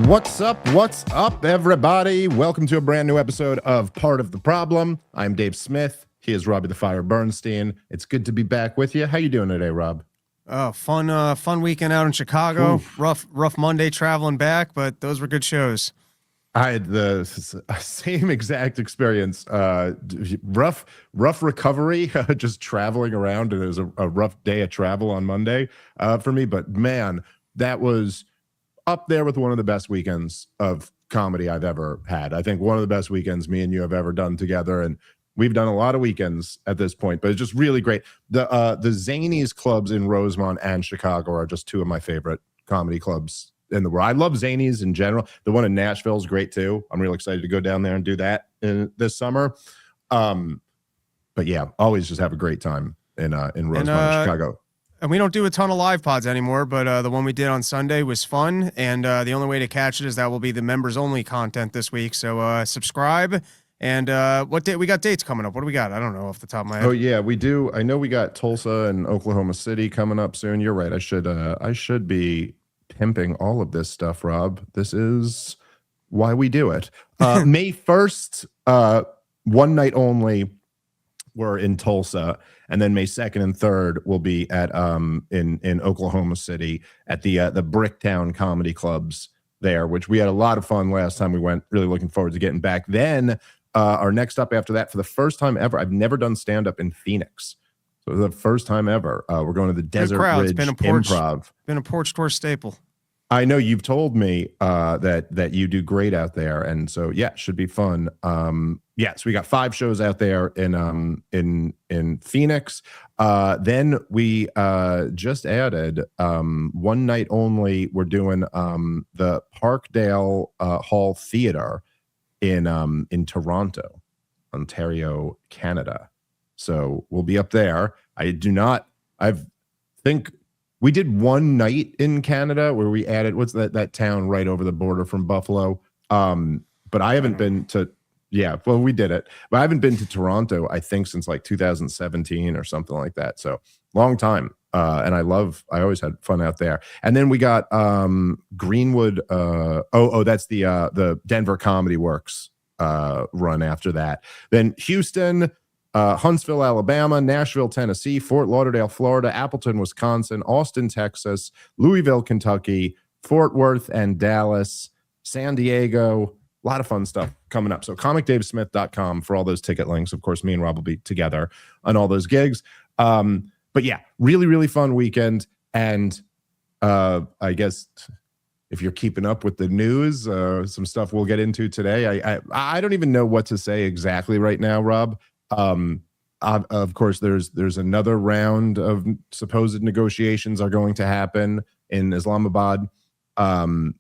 What's up, everybody? Welcome to a brand new episode of Part of the Problem. I'm Dave Smith. He is Robbie the Fire Bernstein. It's good to be back with you. How you doing today, Rob? Fun weekend out in Chicago. Oof. Rough Monday traveling back, but those were good shows. I had the same exact experience. Rough recovery, just traveling around. And it was a rough day of travel on Monday for me. But man, that was up there with one of the best weekends of comedy I've ever had. I think one of the best weekends me and you have ever done together. And we've done a lot of weekends at this point, but it's just really great. The Zanies clubs in Rosemont and Chicago are just two of my favorite comedy clubs in the world. I love Zanies in general. The one in Nashville is great too. I'm real excited to go down there and do that this summer. But yeah, always just have a great time in Rosemont, Chicago. And we don't do a ton of live pods anymore, but the one we did on Sunday was fun. And the only way to catch it is that will be the members only content this week. So subscribe. And what day we got dates coming up? What do we got? I don't know off the top of my head. Oh yeah, we do. I know we got Tulsa and Oklahoma City coming up soon. You're right. I should be pimping all of this stuff, Rob. This is why we do it. May 1st, one night only. We're in Tulsa, and then May 2nd and 3rd will be at in Oklahoma City at the Bricktown comedy clubs there, which we had a lot of fun last time we went. Really looking forward to getting back. Then our next up after that, for the first time ever, I've never done stand-up in Phoenix. So the first time ever, we're going to the Desert Ridge Improv. Been a Porch Tour staple. I know you've told me that you do great out there, and so yeah, it should be fun. So we got 5 shows out there in Phoenix. Then we just added one night only. We're doing the Parkdale Hall Theater in Toronto, Ontario, Canada. So we'll be up there. I think we did one night in Canada where we added, what's that town right over the border from Buffalo? But I haven't been to, we did it. But I haven't been to Toronto, I think, since like 2017 or something like that. So long time. And I always had fun out there. And then we got Greenwood. That's the Denver Comedy Works run after that. Then Houston, Huntsville, Alabama, Nashville, Tennessee, Fort Lauderdale, Florida, Appleton, Wisconsin, Austin, Texas, Louisville, Kentucky, Fort Worth and Dallas, San Diego. A lot of fun stuff coming up. So comicdavesmith.com for all those ticket links. Of course, me and Rob will be together on all those gigs. But yeah, really, really fun weekend. And I guess if you're keeping up with the news, some stuff we'll get into today. I don't even know what to say exactly right now, Rob. Of course, there's another round of supposed negotiations are going to happen in Islamabad, and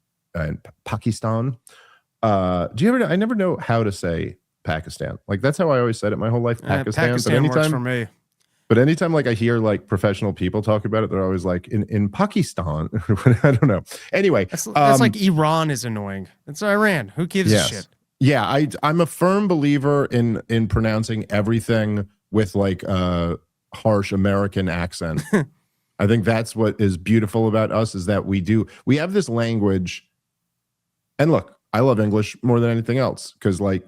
Pakistan. Do you ever? I never know how to say Pakistan. Like that's how I always said it my whole life. Pakistan. Pakistan but anytime, works for me. But anytime like I hear like professional people talk about it, they're always like in Pakistan. I don't know. Anyway, that's like Iran is annoying. It's Iran. Who gives a shit? Yeah, I'm a firm believer in pronouncing everything with like a harsh American accent. I think that's what is beautiful about us is that we have this language. And look, I love English more than anything else because like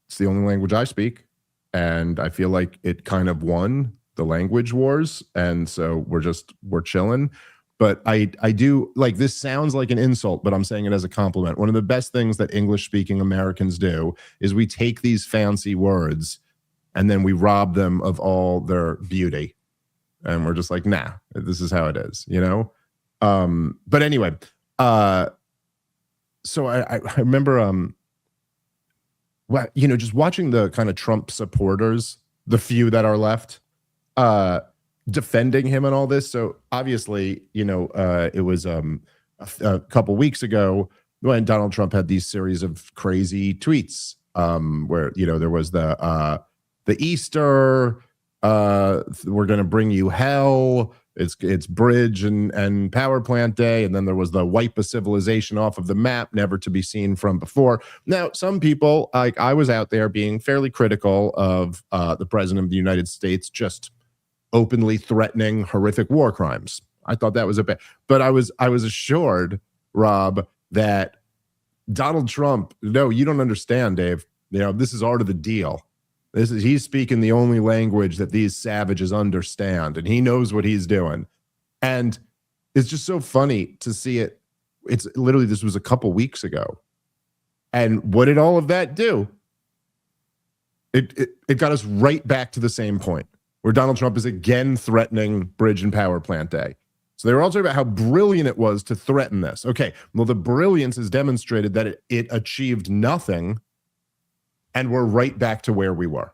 it's the only language I speak. And I feel like it kind of won the language wars. And so we're chilling. But I do like this sounds like an insult, but I'm saying it as a compliment. One of the best things that English speaking Americans do is we take these fancy words and then we rob them of all their beauty. And we're just like, nah, this is how it is, you know? But anyway, so I remember, just watching the kind of Trump supporters, the few that are left, defending him and all this. So obviously, it was a couple weeks ago when Donald Trump had these series of crazy tweets where, there was the Easter, we're going to bring you hell. It's bridge and power plant day. And then there was the wipe a civilization off of the map, never to be seen from before. Now, some people, like I was out there being fairly critical of the president of the United States, just openly threatening horrific war crimes. I thought that was a bit, but I was assured, Rob, that Donald Trump, no, you don't understand, Dave. This is art of the deal. He's speaking the only language that these savages understand, and he knows what he's doing. And it's just so funny to see it. It's literally, this was a couple weeks ago. And what did all of that do? It got us right back to the same point where Donald Trump is again threatening bridge and power plant day. So they were all talking about how brilliant it was to threaten this. Okay, well, the brilliance is demonstrated that it achieved nothing, and we're right back to where we were.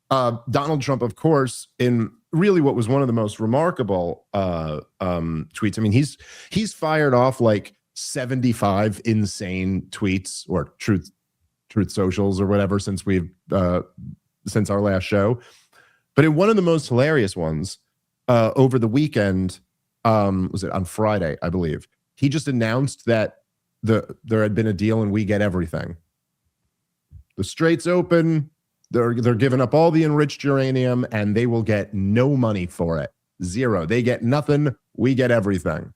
Donald Trump, of course, in really what was one of the most remarkable tweets. I mean, he's fired off like 75 insane tweets or truth socials or whatever since our last show. But in one of the most hilarious ones over the weekend, was it on Friday, I believe, he just announced that there had been a deal and we get everything. The Strait's open. They're giving up all the enriched uranium and they will get no money for it. Zero. They get nothing. We get everything.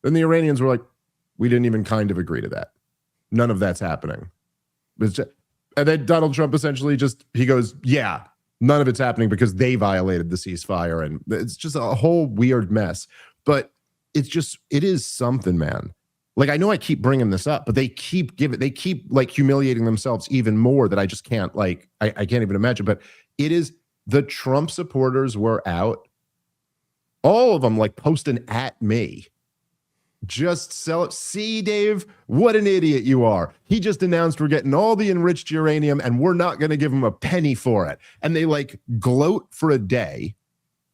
Then the Iranians were like, we didn't even kind of agree to that. None of that's happening. And then Donald Trump essentially he goes, yeah, none of it's happening because they violated the ceasefire. And it's just a whole weird mess. But it is something, man. Like, I know I keep bringing this up, but they keep like humiliating themselves even more that I just can't, like, I can't even imagine. But it is, the Trump supporters were out, all of them like posting at me. Just sell it. See, Dave, what an idiot you are. He just announced we're getting all the enriched uranium and we're not going to give him a penny for it. And they like gloat for a day.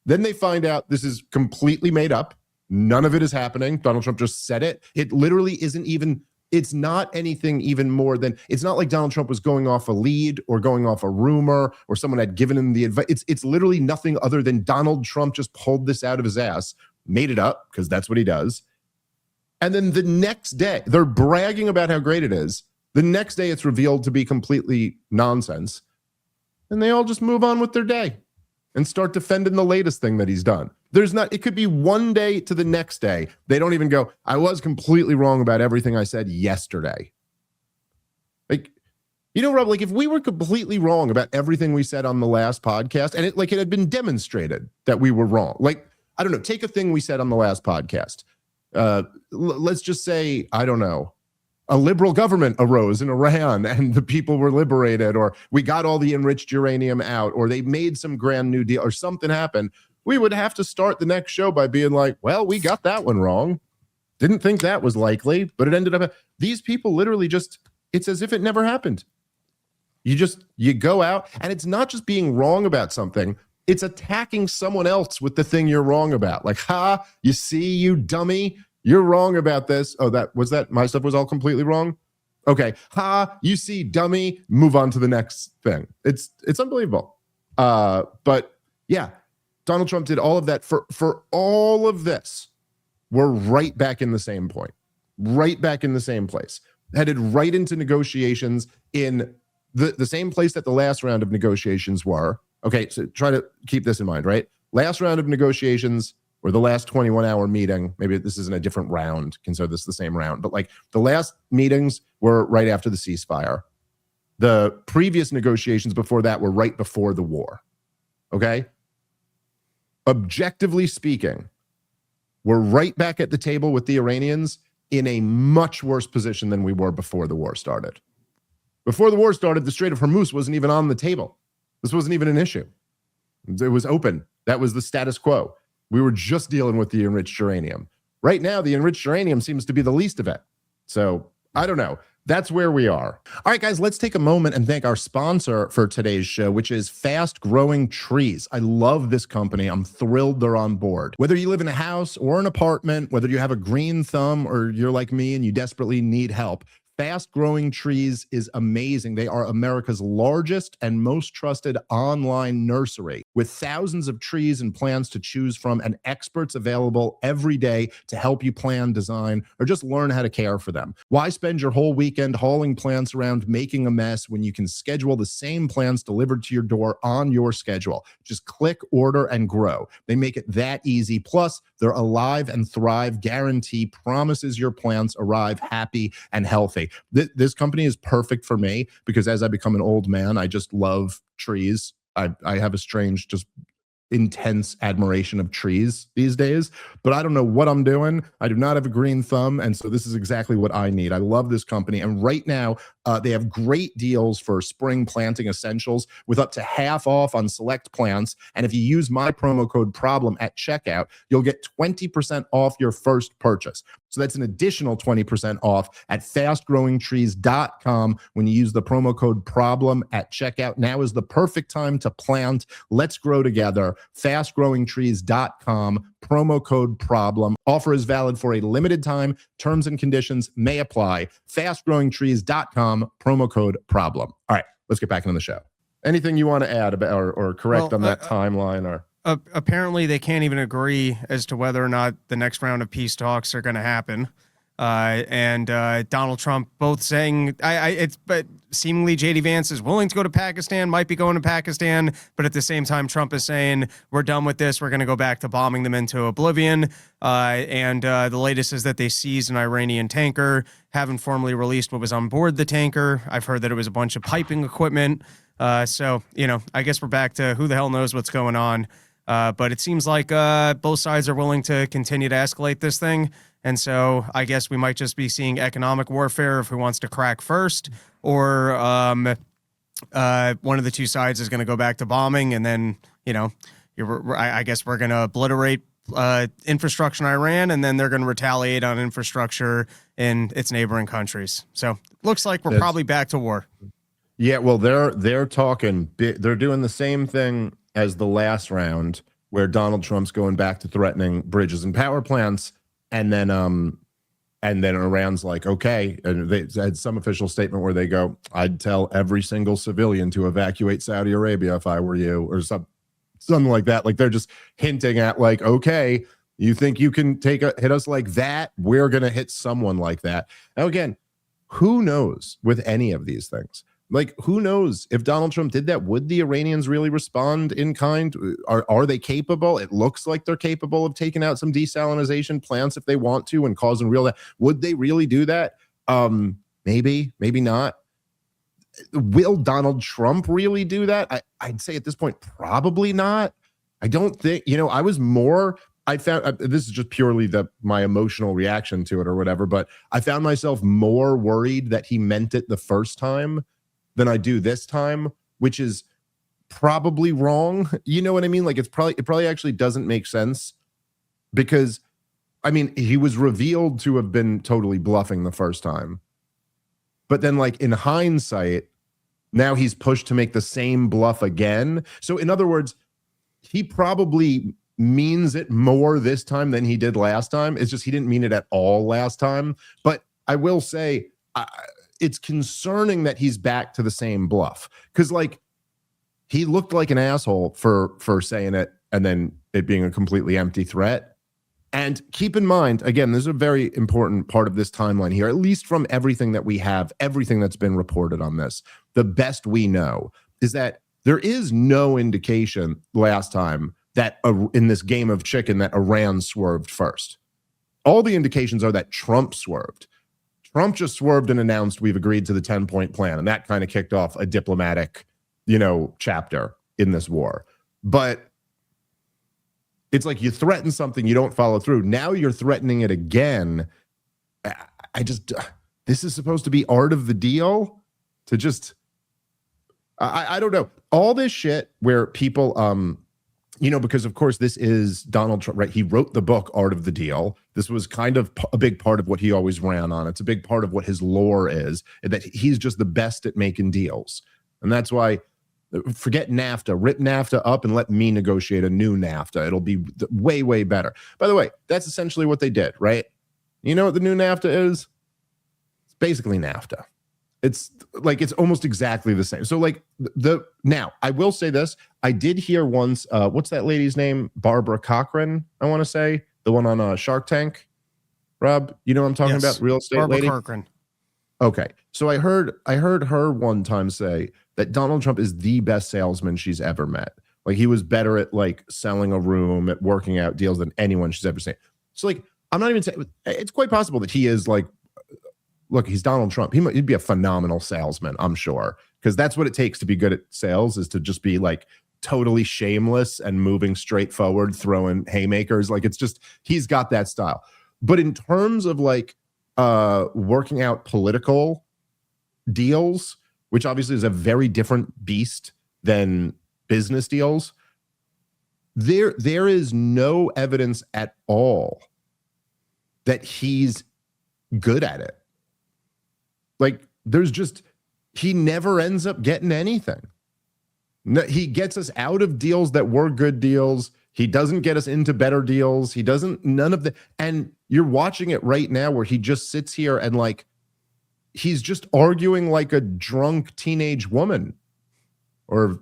Then they find out this is completely made up. None of it is happening. Donald Trump just said it. It literally isn't even, it's not anything even more than, it's not like Donald Trump was going off a lead or going off a rumor or someone had given him the advice. It's literally nothing other than Donald Trump just pulled this out of his ass, made it up because that's what he does. And then the next day, they're bragging about how great it is. The next day, it's revealed to be completely nonsense. And they all just move on with their day and start defending the latest thing that he's done. It could be one day to the next day. They don't even go, I was completely wrong about everything I said yesterday. Like, Rob, like if we were completely wrong about everything we said on the last podcast and it had been demonstrated that we were wrong. Like, I don't know, take a thing we said on the last podcast. Let's just say, I don't know, a liberal government arose in Iran and the people were liberated, or we got all the enriched uranium out, or they made some grand new deal, or something happened. We would have to start the next show by being like, well, we got that one wrong. Didn't think that was likely, but it ended up. These people literally it's as if it never happened. You go out, and it's not just being wrong about something. It's attacking someone else with the thing you're wrong about. Like, you see, you dummy, you're wrong about this. Oh, my stuff was all completely wrong. Okay. You see, dummy, move on to the next thing. It's unbelievable. But yeah, Donald Trump did all of that for all of this. We're right back in the same point, right back in the same place, headed right into negotiations in the same place that the last round of negotiations were. Okay, so try to keep this in mind, right? Last round of negotiations, or the last 21-hour meeting, maybe this isn't a different round, consider this the same round, but like the last meetings were right after the ceasefire. The previous negotiations before that were right before the war, okay? Objectively speaking, we're right back at the table with the Iranians in a much worse position than we were before the war started. Before the war started, the Strait of Hormuz wasn't even on the table. This wasn't even an issue. It was open. That was the status quo. We were just dealing with the enriched uranium. Right now, the enriched uranium seems to be the least of it. So I don't know. That's where we are. All right, guys, let's take a moment and thank our sponsor for today's show, which is Fast Growing Trees. I love this company. I'm thrilled they're on board. Whether you live in a house or an apartment, whether you have a green thumb or you're like me and you desperately need help, Fast Growing Trees is amazing. They are America's largest and most trusted online nursery with thousands of trees and plants to choose from and experts available every day to help you plan, design, or just learn how to care for them. Why spend your whole weekend hauling plants around making a mess when you can schedule the same plants delivered to your door on your schedule? Just click, order, and grow. They make it that easy. Plus, their Alive and Thrive guarantee promises your plants arrive happy and healthy. company. This company is perfect for me because as I become an old man, I just love trees. I have a strange, just intense admiration of trees these days, but I don't know what I'm doing. I do not have a green thumb, and so this is exactly what I need. I love this company, and right now they have great deals for spring planting essentials with up to half off on select plants, and if you use my promo code problem at checkout, you'll get 20% off your first purchase. So that's an additional 20% off at fastgrowingtrees.com when you use the promo code problem at checkout. Now is the perfect time to plant. Let's grow together. Fastgrowingtrees.com, promo code problem. Offer is valid for a limited time. Terms and conditions may apply. Fastgrowingtrees.com, promo code problem. All right, let's get back into the show. Anything you want to add about or correct on that timeline or? Apparently, they can't even agree as to whether or not the next round of peace talks are going to happen. And Donald Trump both saying, but seemingly JD Vance is willing to go to Pakistan, might be going to Pakistan, but at the same time, Trump is saying, we're done with this. We're going to go back to bombing them into oblivion. And the latest is that they seized an Iranian tanker, haven't formally released what was on board the tanker. I've heard that it was a bunch of piping equipment. So, I guess we're back to who the hell knows what's going on. But it seems like both sides are willing to continue to escalate this thing. And so I guess we might just be seeing economic warfare of who wants to crack first, or one of the two sides is going to go back to bombing. And then, I guess we're going to obliterate infrastructure in Iran, and then they're going to retaliate on infrastructure in its neighboring countries. So looks like we're probably back to war. Yeah, well, they're talking. They're doing the same thing as the last round, where Donald Trump's going back to threatening bridges and power plants, and then Iran's like, okay, and they had some official statement where they go, I'd tell every single civilian to evacuate Saudi Arabia if I were you, or something like that. Like they're just hinting at like, okay, you think you can hit us like that? We're gonna hit someone like that. Now again, who knows with any of these things? Like, who knows if Donald Trump did that? Would the Iranians really respond in kind? Are they capable? It looks like they're capable of taking out some desalination plants if they want to and causing real. Would they really do that? Maybe not. Will Donald Trump really do that? I'd say at this point, probably not. I don't think, I found this is just purely my emotional reaction to it or whatever, but I found myself more worried that he meant it the first time than I do this time, which is probably wrong. You know what I mean? Like it probably actually doesn't make sense, because I mean, he was revealed to have been totally bluffing the first time, but then like in hindsight, now he's pushed to make the same bluff again. So in other words, he probably means it more this time than he did last time. It's just he didn't mean it at all last time. But I will say, it's concerning that he's back to the same bluff, because like he looked like an asshole for saying it and then it being a completely empty threat. And keep in mind, again, there's a very important part of this timeline here, at least from everything that we have, everything that's been reported on this. The best we know is that there is no indication last time that in this game of chicken that Iran swerved first. All the indications are that Trump swerved. Trump just swerved and announced we've agreed to the 10-point plan, and that kind of kicked off a diplomatic, chapter in this war. But it's like you threaten something, you don't follow through. Now you're threatening it again. This is supposed to be art of the deal to just, I don't know. All this shit where people, because of course this is Donald Trump, right? He wrote the book, Art of the Deal. This was kind of a big part of what he always ran on. It's a big part of what his lore is, that he's just the best at making deals. And that's why, forget NAFTA, rip NAFTA up and let me negotiate a new NAFTA. It'll be way, way better. By the way, that's essentially what they did, right? You know what the new NAFTA is? It's basically NAFTA. It's like, it's almost exactly the same. So like now I will say this. I did hear once, what's that lady's name? Barbara Cochran, I want to say, the one on Shark Tank. Rob, you know what I'm talking about? Real estate Barbara lady? Cochran. Okay. So I heard her one time say that Donald Trump is the best salesman she's ever met. Like he was better at like selling a room, at working out deals than anyone she's ever seen. So like, I'm not even saying, it's quite possible that he is like look, he's Donald Trump. He'd be a phenomenal salesman, I'm sure, because that's what it takes to be good at sales, is to just be like totally shameless and moving straight forward, throwing haymakers. Like, it's just, he's got that style. But in terms of like working out political deals, which obviously is a very different beast than business deals, there is no evidence at all that he's good at it. Like, there's just, he never ends up getting anything. No, he gets us out of deals that were good deals. He doesn't get us into better deals. He doesn't, none of the, and you're watching it right now where he just sits here and like, he's just arguing like a drunk teenage woman or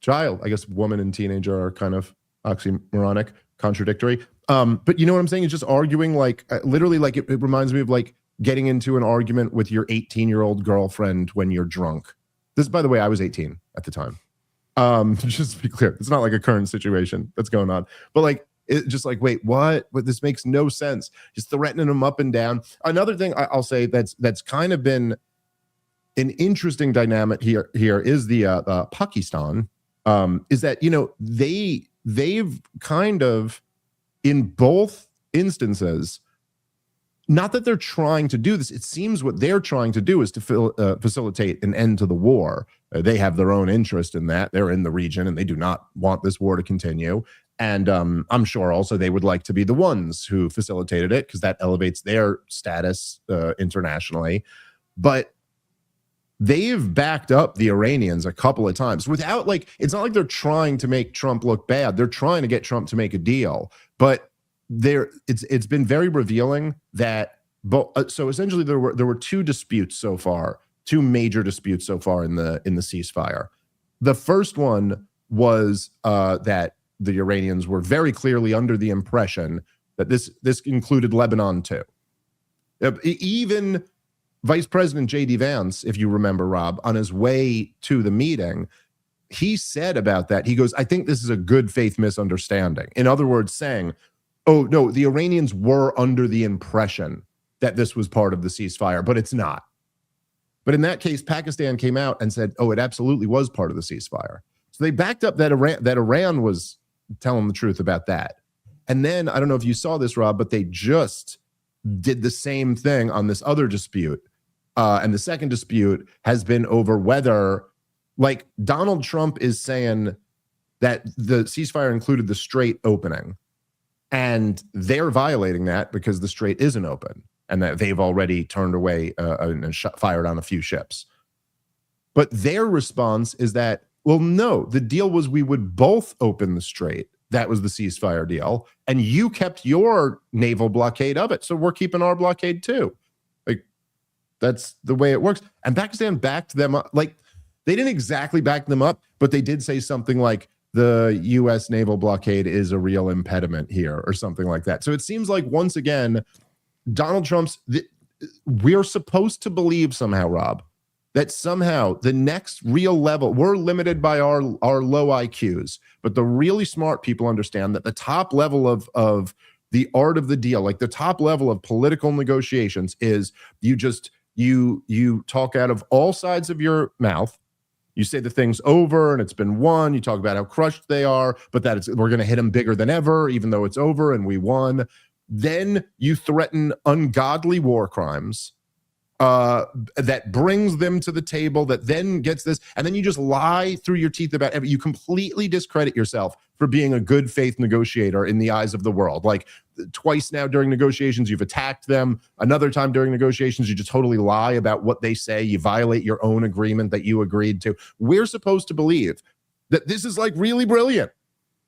child. I guess woman and teenager are kind of oxymoronic, contradictory. But you know what I'm saying? He's just arguing like, literally, like it reminds me of like getting into an argument with your 18-year-old girlfriend when you're drunk. This, by the way, I was 18 at the time. Just to be clear, it's not like a current situation that's going on, but like, it just like, wait, what? But this makes no sense. Just threatening him up and down. Another thing I'll say that's kind of been an interesting dynamic here is the Pakistan, is that, you know, they've kind of, in both instances, not that they're trying to do this, it seems what they're trying to do is to facilitate an end to the war. They have their own interest in that. They're in the region and they do not want this war to continue. And I'm sure also they would like to be the ones who facilitated it, because that elevates their status internationally. But they've backed up the Iranians a couple of times without, like, it's not like they're trying to make Trump look bad. They're trying to get Trump to make a deal. But it's been very revealing that, so essentially there were two disputes so far, two major disputes so far in the ceasefire. The first one was that the Iranians were very clearly under the impression that this included Lebanon too. Even Vice President J.D. Vance, if you remember, Rob, on his way to the meeting, he said about that, he goes, I think this is a good faith misunderstanding. In other words, saying, oh, no, the Iranians were under the impression that this was part of the ceasefire, but it's not. But in that case, Pakistan came out and said, oh, it absolutely was part of the ceasefire. So they backed up that Iran was telling the truth about that. And then, I don't know if you saw this, Rob, but they just did the same thing on this other dispute. And the second dispute has been over whether, like, Donald Trump is saying that the ceasefire included the Strait opening, and they're violating that because the Strait isn't open, and that they've already turned away and fired on a few ships. But their response is that, well, no, the deal was we would both open the Strait. That was the ceasefire deal. And you kept your naval blockade of it. So we're keeping our blockade too. Like, that's the way it works. And Pakistan backed them up. Like, they didn't exactly back them up, but they did say something like the U.S. naval blockade is a real impediment here or something like that. So it seems like, once again, Donald Trump's, we're supposed to believe somehow, Rob, that somehow the next real level, we're limited by our low IQs, but the really smart people understand that the top level of the art of the deal, like the top level of political negotiations, is you talk out of all sides of your mouth. You say the thing's over and it's been won. You talk about how crushed they are, but that we're going to hit them bigger than ever, even though it's over and we won. Then you threaten ungodly war crimes that brings them to the table, that then gets this, and then you just lie through your teeth about everything. You completely discredit yourself for being a good faith negotiator in the eyes of the world. Like, twice now during negotiations, you've attacked them. Another time during negotiations, you just totally lie about what they say. You violate your own agreement that you agreed to. We're supposed to believe that this is like really brilliant.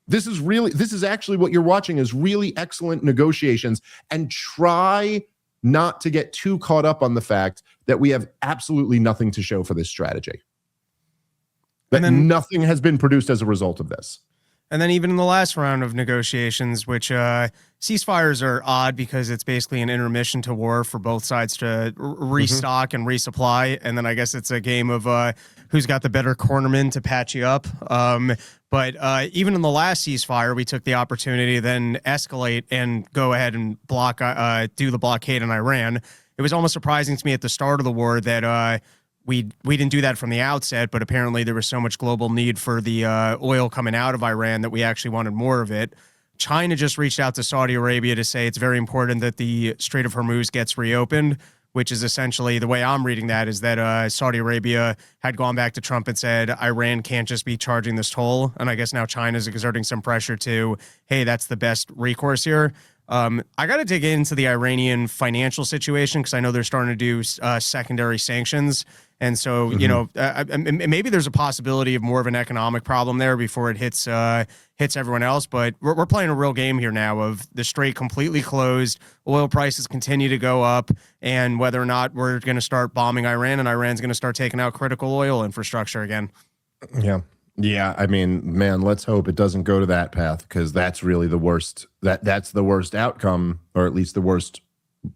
This is actually what you're watching is really excellent negotiations, and try not to get too caught up on the fact that we have absolutely nothing to show for this strategy. That nothing has been produced as a result of this. And then even in the last round of negotiations, which ceasefires are odd because it's basically an intermission to war for both sides to restock and resupply. And then I guess it's a game of who's got the better cornerman to patch you up. But even in the last ceasefire, we took the opportunity to then escalate and go ahead and do the blockade in Iran. it was almost surprising to me at the start of the war that we didn't do that from the outset, but apparently there was so much global need for the oil coming out of Iran that we actually wanted more of it. China just reached out to Saudi Arabia to say it's very important that the Strait of Hormuz gets reopened, which is essentially the way I'm reading that is that Saudi Arabia had gone back to Trump and said Iran can't just be charging this toll. And I guess now China's exerting some pressure to, hey, that's the best recourse here. I got to dig into the Iranian financial situation because I know they're starting to do secondary sanctions. And so, you know, maybe there's a possibility of more of an economic problem there before it hits everyone else. But we're playing a real game here now of the strait completely closed, oil prices continue to go up, and whether or not we're going to start bombing Iran and Iran's going to start taking out critical oil infrastructure again. Yeah. Yeah, I mean, man, let's hope it doesn't go to that path because that's really the worst. That's the worst outcome, or at least the worst,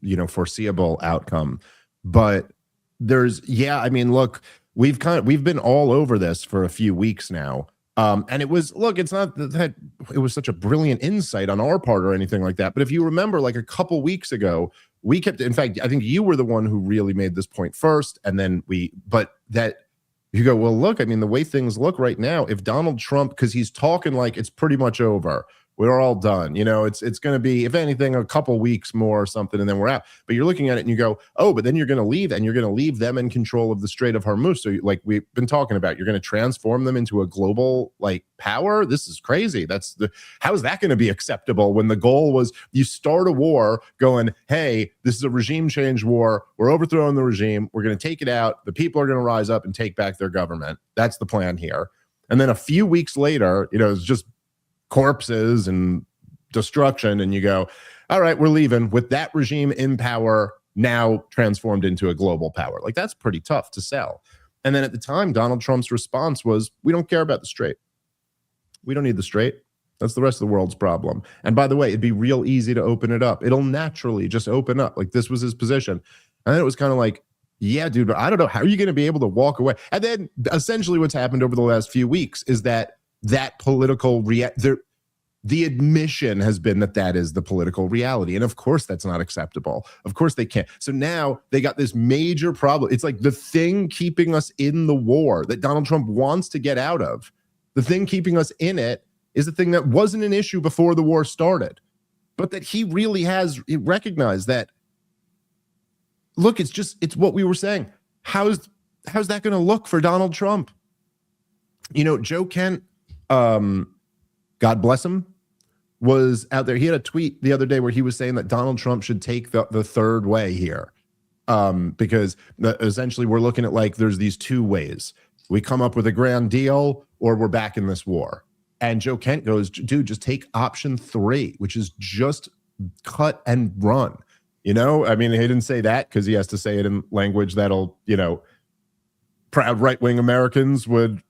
you know, foreseeable outcome. But I mean, look, we've been all over this for a few weeks now. And it's not that it was such a brilliant insight on our part or anything like that. But if you remember, like a couple weeks ago, in fact, I think you were the one who really made this point first. And then you go, well, look, I mean, the way things look right now, if Donald Trump, because he's talking like it's pretty much over, we're all done. You know, it's going to be, if anything, a couple weeks more or something, and then we're out. But you're looking at it and you go, oh, but then you're going to leave, and you're going to leave them in control of the Strait of Hormuz. So like we've been talking about, you're going to transform them into a global like power. This is crazy. How is that going to be acceptable when the goal was you start a war going, hey, this is a regime change war. We're overthrowing the regime. We're going to take it out. The people are going to rise up and take back their government. That's the plan here. And then a few weeks later, you know, it's just corpses and destruction, and you go, all right, we're leaving with that regime in power now transformed into a global power. Like, that's pretty tough to sell. And then at the time, Donald Trump's response was, we don't care about the strait. We don't need the strait. That's the rest of the world's problem. And by the way, it'd be real easy to open it up. It'll naturally just open up. Like, this was his position. And then it was kind of like, yeah, dude, but I don't know. How are you going to be able to walk away? And then essentially what's happened over the last few weeks is that political the admission has been that is the political reality. And of course, that's not acceptable. Of course they can't. So now they got this major problem. It's like the thing keeping us in the war that Donald Trump wants to get out of. The thing keeping us in it is the thing that wasn't an issue before the war started, but that he really has recognized that, look, it's what we were saying. How's that going to look for Donald Trump? You know, Joe Kent, God bless him, was out there. He had a tweet the other day where he was saying that Donald Trump should take the third way here, because essentially we're looking at like there's these two ways. We come up with a grand deal or we're back in this war. And Joe Kent goes, dude, just take option 3, which is just cut and run. You know, I mean, he didn't say that because he has to say it in language that'll, you know, proud right-wing Americans would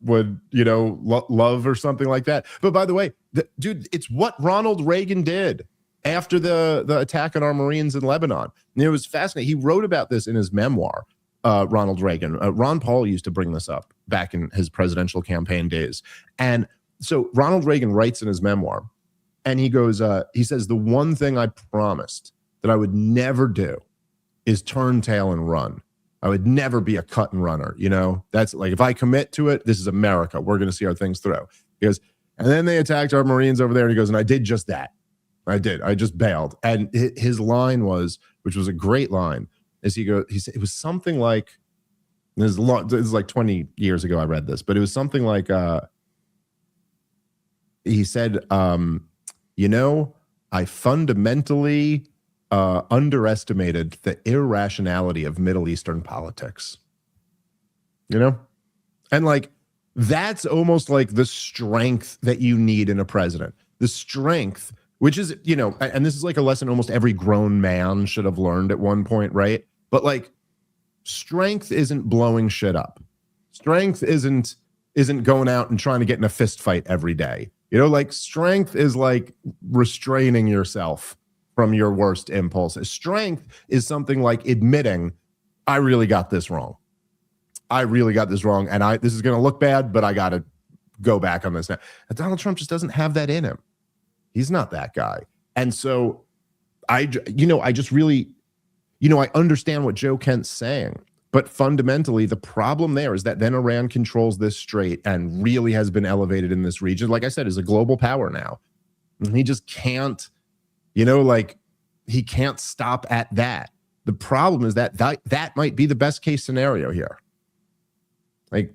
you know, love or something like that. But by the way, dude, it's what Ronald Reagan did after the attack on our Marines in Lebanon. And it was fascinating. He wrote about this in his memoir, Ronald Reagan. Ron Paul used to bring this up back in his presidential campaign days. And so Ronald Reagan writes in his memoir, and he goes, he says, the one thing I promised that I would never do is turn tail and run. I would never be a cut and runner. You know, that's like, if I commit to it, this is America. We're going to see our things through. He goes, and then they attacked our Marines over there. And he goes, and I did just that. I just bailed. And his line was, which was a great line, is he said, it was something like, this is like 20 years ago I read this, but it was something like, he said, you know, I fundamentally underestimated the irrationality of Middle Eastern politics. You know? And like, that's almost like the strength that you need in a president. The strength, which is, you know, and this is like a lesson almost every grown man should have learned at one point, right? But like, strength isn't blowing shit up. Strength isn't going out and trying to get in a fist fight every day. You know, like, strength is like restraining yourself from your worst impulses. Strength is something like admitting, I really got this wrong. I really got this wrong, and this is going to look bad, but I got to go back on this now. And Donald Trump just doesn't have that in him. He's not that guy. And so I just really, I understand what Joe Kent's saying, but fundamentally the problem there is that then Iran controls this strait and really has been elevated in this region. Like I said, is a global power now. And he just can't, he can't stop at that. The problem is that might be the best case scenario here. Like,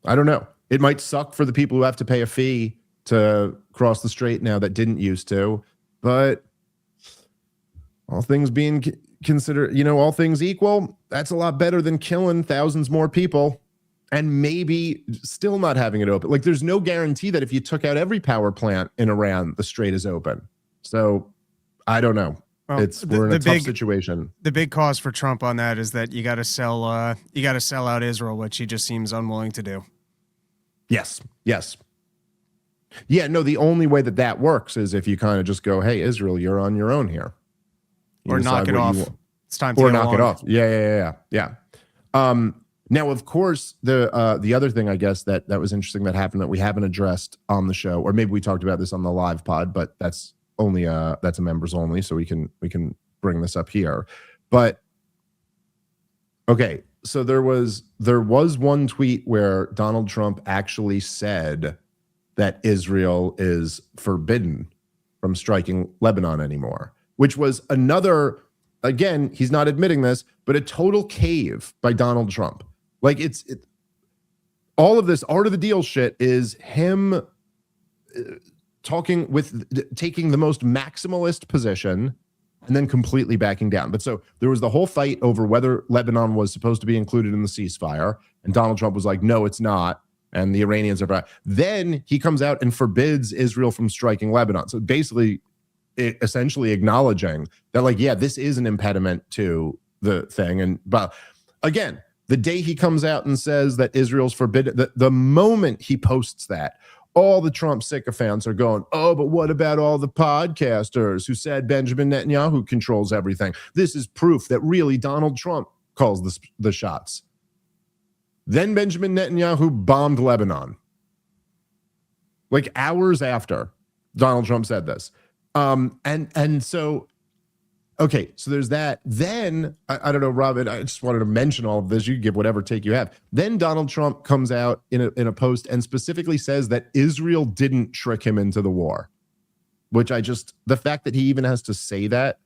I don't know. It might suck for the people who have to pay a fee to cross the strait now that didn't used to, but all things being considered, all things equal, that's a lot better than killing thousands more people and maybe still not having it open. Like, there's no guarantee that if you took out every power plant in Iran, the strait is open. So I don't know. Well, we're in a tough situation. The big cause for Trump on that is that you got to sell out Israel, which he just seems unwilling to do. Yes. Yeah, no, the only way that works is if you kind of just go, hey, Israel, you're on your own here. Or knock it off. It's time to knock it off. Yeah. Now, of course, the other thing, I guess, that was interesting that happened that we haven't addressed on the show, or maybe we talked about this on the live pod, but that's only that's a members only, so we can bring this up here. But okay, so there was one tweet where Donald Trump actually said that Israel is forbidden from striking Lebanon anymore, which was another, again, he's not admitting this, but a total cave by Donald Trump. Like, all of this art of the deal shit is him taking the most maximalist position and then completely backing down. But so there was the whole fight over whether Lebanon was supposed to be included in the ceasefire, and Donald Trump was like, no, it's not. And the Iranians are. Then he comes out and forbids Israel from striking Lebanon. So basically, essentially acknowledging that, like, yeah, this is an impediment to the thing. And but again, the day he comes out and says that Israel's forbidden, the moment he posts that, all the Trump sycophants are going, oh, but what about all the podcasters who said Benjamin Netanyahu controls everything? This is proof that really Donald Trump calls the shots. Then Benjamin Netanyahu bombed Lebanon. Like, hours after Donald Trump said this. And so, okay, so there's that. Then, I don't know, Robin, I just wanted to mention all of this. You can give whatever take you have. Then Donald Trump comes out in a post and specifically says that Israel didn't trick him into the war, which the fact that he even has to say that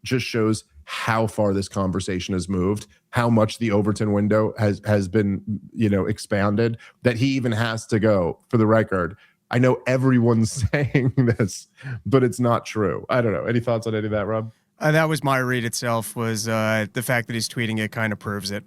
just shows how far this conversation has moved, how much the Overton window has been, expanded, that he even has to go, for the record, I know everyone's saying this, but it's not true. I don't know. Any thoughts on any of that, Rob? That was my read itself, was the fact that he's tweeting it kind of proves it.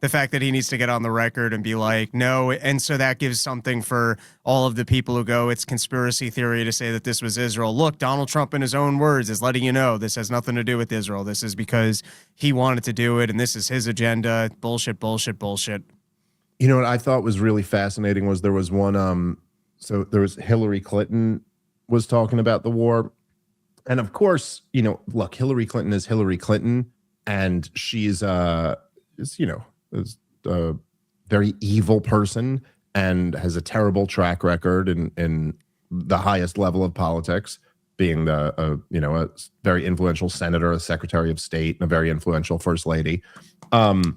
The fact that he needs to get on the record and be like, no. And so that gives something for all of the people who go, it's conspiracy theory to say that this was Israel. Look, Donald Trump, in his own words, is letting you know this has nothing to do with Israel. This is because he wanted to do it, and this is his agenda. Bullshit. You know what I thought was really fascinating was there was one, so there was Hillary Clinton was talking about the war. And of course, look, Hillary Clinton is Hillary Clinton, and she's, is a very evil person and has a terrible track record in the highest level of politics, being a very influential senator, a secretary of state, and a very influential first lady. And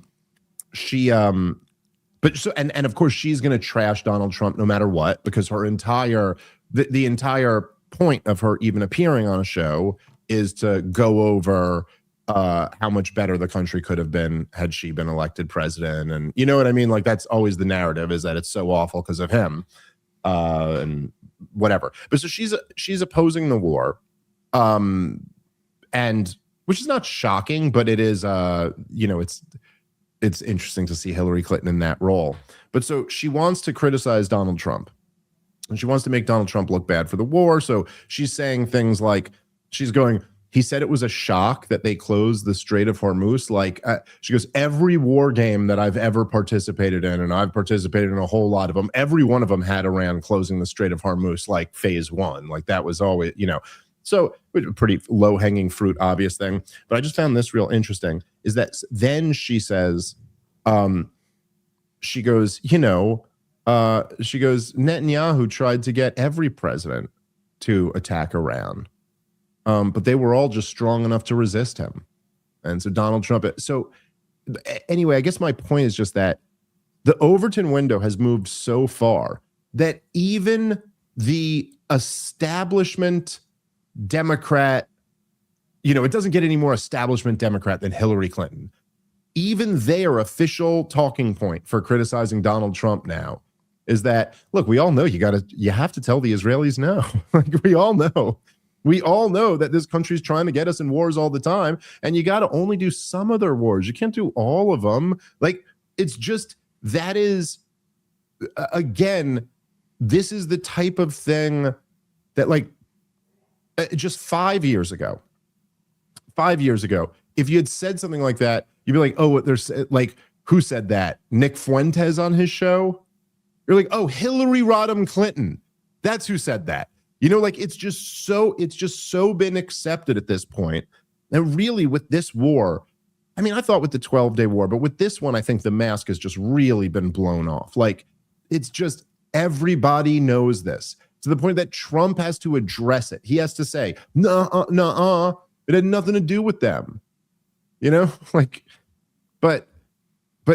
of course she's going to trash Donald Trump no matter what, because her entire the entire point of her even appearing on a show is to go over how much better the country could have been had she been elected president. And you know what I mean? Like, that's always the narrative, is that it's so awful because of him, and whatever. But so she's opposing the war, and which is not shocking, but it is, it's interesting to see Hillary Clinton in that role. But so she wants to criticize Donald Trump, and she wants to make Donald Trump look bad for the war. So she's saying things like, she's going, he said it was a shock that they closed the Strait of Hormuz. Like, she goes, every war game that I've ever participated in, and I've participated in a whole lot of them, every one of them had Iran closing the Strait of Hormuz, like phase one. Like, that was always, so pretty low-hanging fruit, obvious thing. But I just found this real interesting, is that then she says, she goes, Netanyahu tried to get every president to attack Iran. But they were all just strong enough to resist him. And so Donald Trump. So anyway, I guess my point is just that the Overton window has moved so far that even the establishment Democrat, it doesn't get any more establishment Democrat than Hillary Clinton. Even their official talking point for criticizing Donald Trump now is that, look, we all know you have to tell the Israelis no. Like, we all know that this country's trying to get us in wars all the time, and you got to only do some of their wars. You can't do all of them. Like, it's just, that is, again, this is the type of thing that, like, just 5 years ago, if you had said something like that, you'd be like, oh, there's like, who said that? Nick Fuentes on his show? You're like, oh, Hillary Rodham Clinton. That's who said that. Like, it's just so been accepted at this point. And really, with this war, I mean, I thought with the 12-day war, but with this one, I think the mask has just really been blown off. Like, it's just, everybody knows this, to the point that Trump has to address it. He has to say, no, it had nothing to do with them. Like, but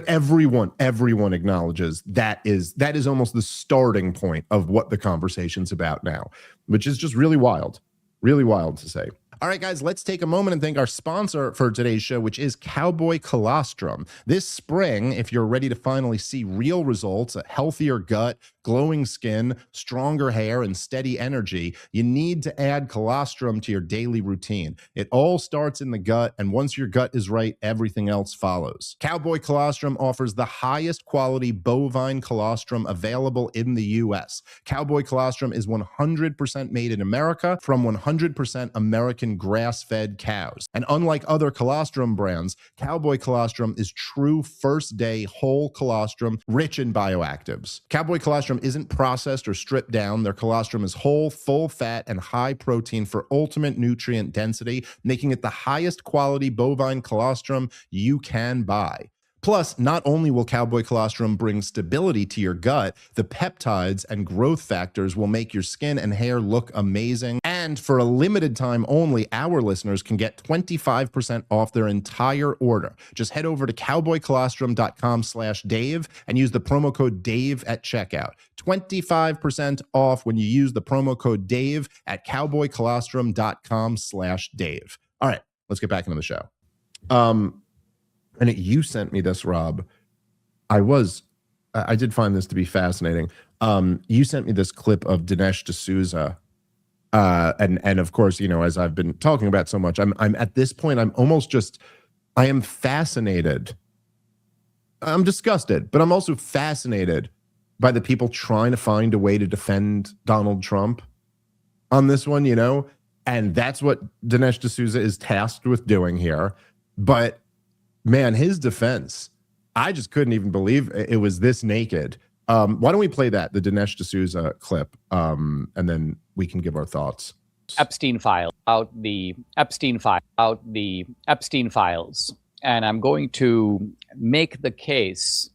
everyone acknowledges that is almost the starting point of what the conversation's about now, which is just really wild to say. All right, guys, let's take a moment and thank our sponsor for today's show, which is Cowboy Colostrum. This spring, if you're ready to finally see real results, a healthier gut, glowing skin, stronger hair, and steady energy, you need to add colostrum to your daily routine. It all starts in the gut, and once your gut is right, everything else follows. Cowboy Colostrum offers the highest quality bovine colostrum available in the U.S. Cowboy Colostrum is 100% made in America from 100% American grass-fed cows. And unlike other colostrum brands, Cowboy Colostrum is true first-day whole colostrum rich in bioactives. Cowboy Colostrum isn't processed or stripped down. Their colostrum is whole, full fat, and high protein for ultimate nutrient density, making it the highest quality bovine colostrum you can buy. Plus, not only will Cowboy Colostrum bring stability to your gut, the peptides and growth factors will make your skin and hair look amazing. And for a limited time only, our listeners can get 25% off their entire order. Just head over to cowboycolostrum.com/Dave and use the promo code Dave at checkout. 25% off when you use the promo code Dave at cowboycolostrum.com/Dave. All right, let's get back into the show. And you sent me this, Rob. I did find this to be fascinating. You sent me this clip of Dinesh D'Souza. And of course, as I've been talking about so much, I'm at this point, I am fascinated. I'm disgusted, but I'm also fascinated by the people trying to find a way to defend Donald Trump on this one, and that's what Dinesh D'Souza is tasked with doing here. But man, his defense, I just couldn't even believe it was this naked. Why don't we play the Dinesh D'Souza clip, and then we can give our thoughts. Epstein files. And I'm going to make the case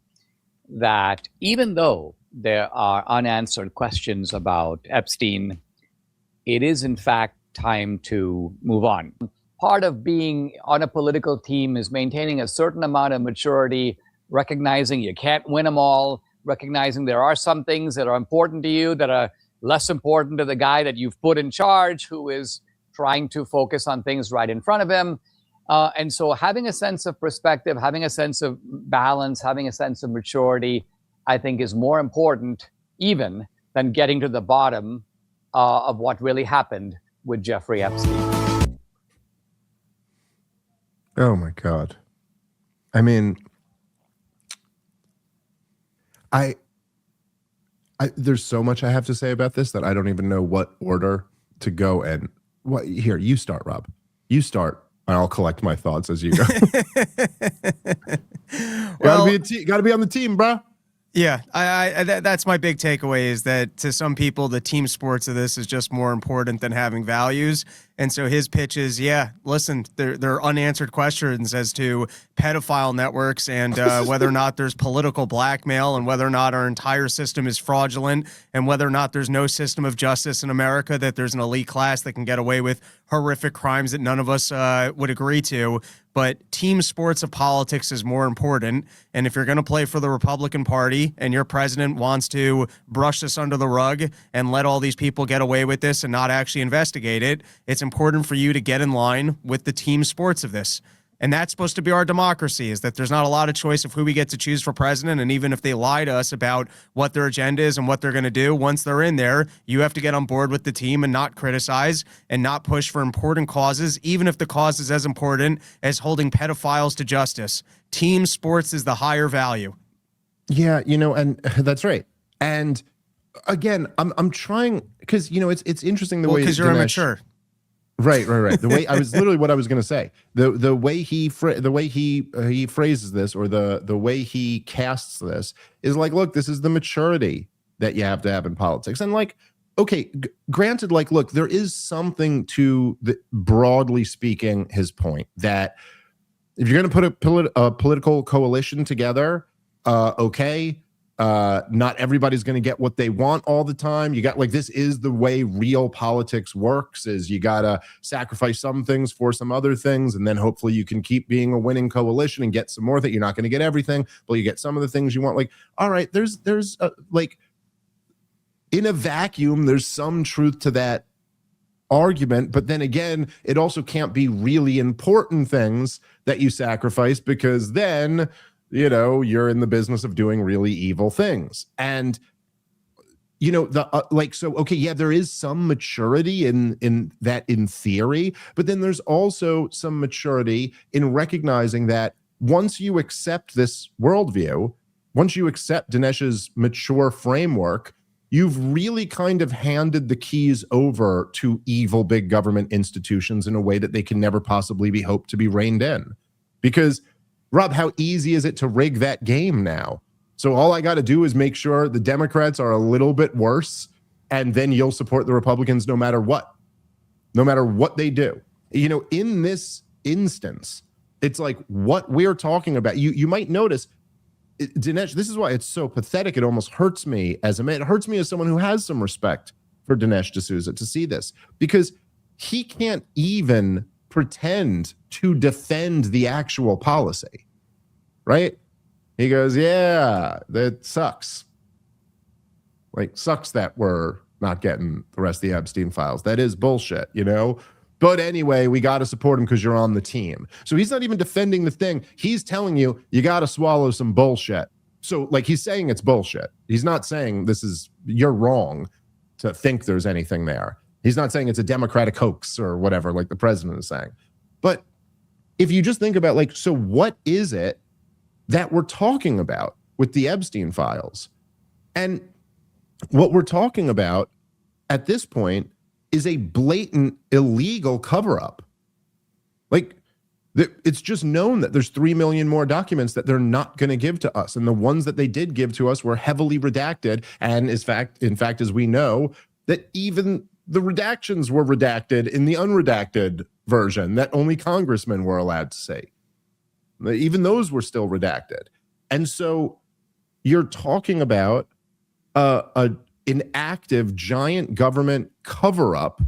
that even though there are unanswered questions about Epstein, it is in fact time to move on. Part of being on a political team is maintaining a certain amount of maturity, recognizing you can't win them all, recognizing there are some things that are important to you that are less important to the guy that you've put in charge, who is trying to focus on things right in front of him. And so having a sense of perspective, having a sense of balance, having a sense of maturity, I think is more important even than getting to the bottom of what really happened with Jeffrey Epstein. Oh my God. I mean, there's so much I have to say about this that I don't even know what order to go in. Here, you start, Rob. You start, and I'll collect my thoughts as you go. Well, gotta be on the team, bro. Yeah, that's my big takeaway, is that to some people, the team sports of this is just more important than having values. And so his pitch is, yeah, listen, there are unanswered questions as to pedophile networks and whether or not there's political blackmail and whether or not our entire system is fraudulent and whether or not there's no system of justice in America, that there's an elite class that can get away with horrific crimes that none of us would agree to. But team sports of politics is more important. And if you're going to play for the Republican Party and your president wants to brush this under the rug and let all these people get away with this and not actually investigate it, it's important for you to get in line with the team sports of this. And that's supposed to be our democracy, is that there's not a lot of choice of who we get to choose for president. And even if they lie to us about what their agenda is and what they're going to do, once they're in there, you have to get on board with the team and not criticize and not push for important causes, even if the cause is as important as holding pedophiles to justice. Team sports is the higher value. Yeah, and that's right. And again, I'm trying, because it's interesting the way, because you're Dinesh, immature. Right. The way I was literally what I was going to say. The way he phrases this, or the way he casts this, is like, look, this is the maturity that you have to have in politics. And like, okay, granted, like, look, there is something to the, broadly speaking, his point that if you're going to put a political coalition together, okay. Not everybody's going to get what they want all the time. You got, like, this is the way real politics works, is you got to sacrifice some things for some other things. And then hopefully you can keep being a winning coalition and get some more that you're not going to get everything, but you get some of the things you want. Like, all right, there's like, in a vacuum, there's some truth to that argument. But then again, it also can't be really important things that you sacrifice, because then you're in the business of doing really evil things. And, okay, yeah, there is some maturity in that in theory, but then there's also some maturity in recognizing that once you accept this worldview, once you accept Dinesh's mature framework, you've really kind of handed the keys over to evil big government institutions in a way that they can never possibly be hoped to be reined in. Because Rob, how easy is it to rig that game now? So all I got to do is make sure the Democrats are a little bit worse, and then you'll support the Republicans no matter what they do. In this instance, it's like what we're talking about. You might notice, Dinesh, this is why it's so pathetic. It almost hurts me as a man. It hurts me as someone who has some respect for Dinesh D'Souza to see this, because he can't even pretend to defend the actual policy, right? He goes, yeah, that sucks. Like, sucks that we're not getting the rest of the Epstein files. That is bullshit, But anyway, we got to support him because you're on the team. So he's not even defending the thing. He's telling you got to swallow some bullshit. So, like, he's saying it's bullshit. He's not saying you're wrong to think there's anything there. He's not saying it's a Democratic hoax or whatever, like the president is saying. But if you just think about, like, so what is it that we're talking about with the Epstein files? And what we're talking about at this point is a blatant illegal cover-up. Like, it's just known that there's 3 million more documents that they're not going to give to us. And the ones that they did give to us were heavily redacted. And in fact, as we know, that even the redactions were redacted in the unredacted version that only congressmen were allowed to see. Even those were still redacted. And so you're talking about an active giant government cover-up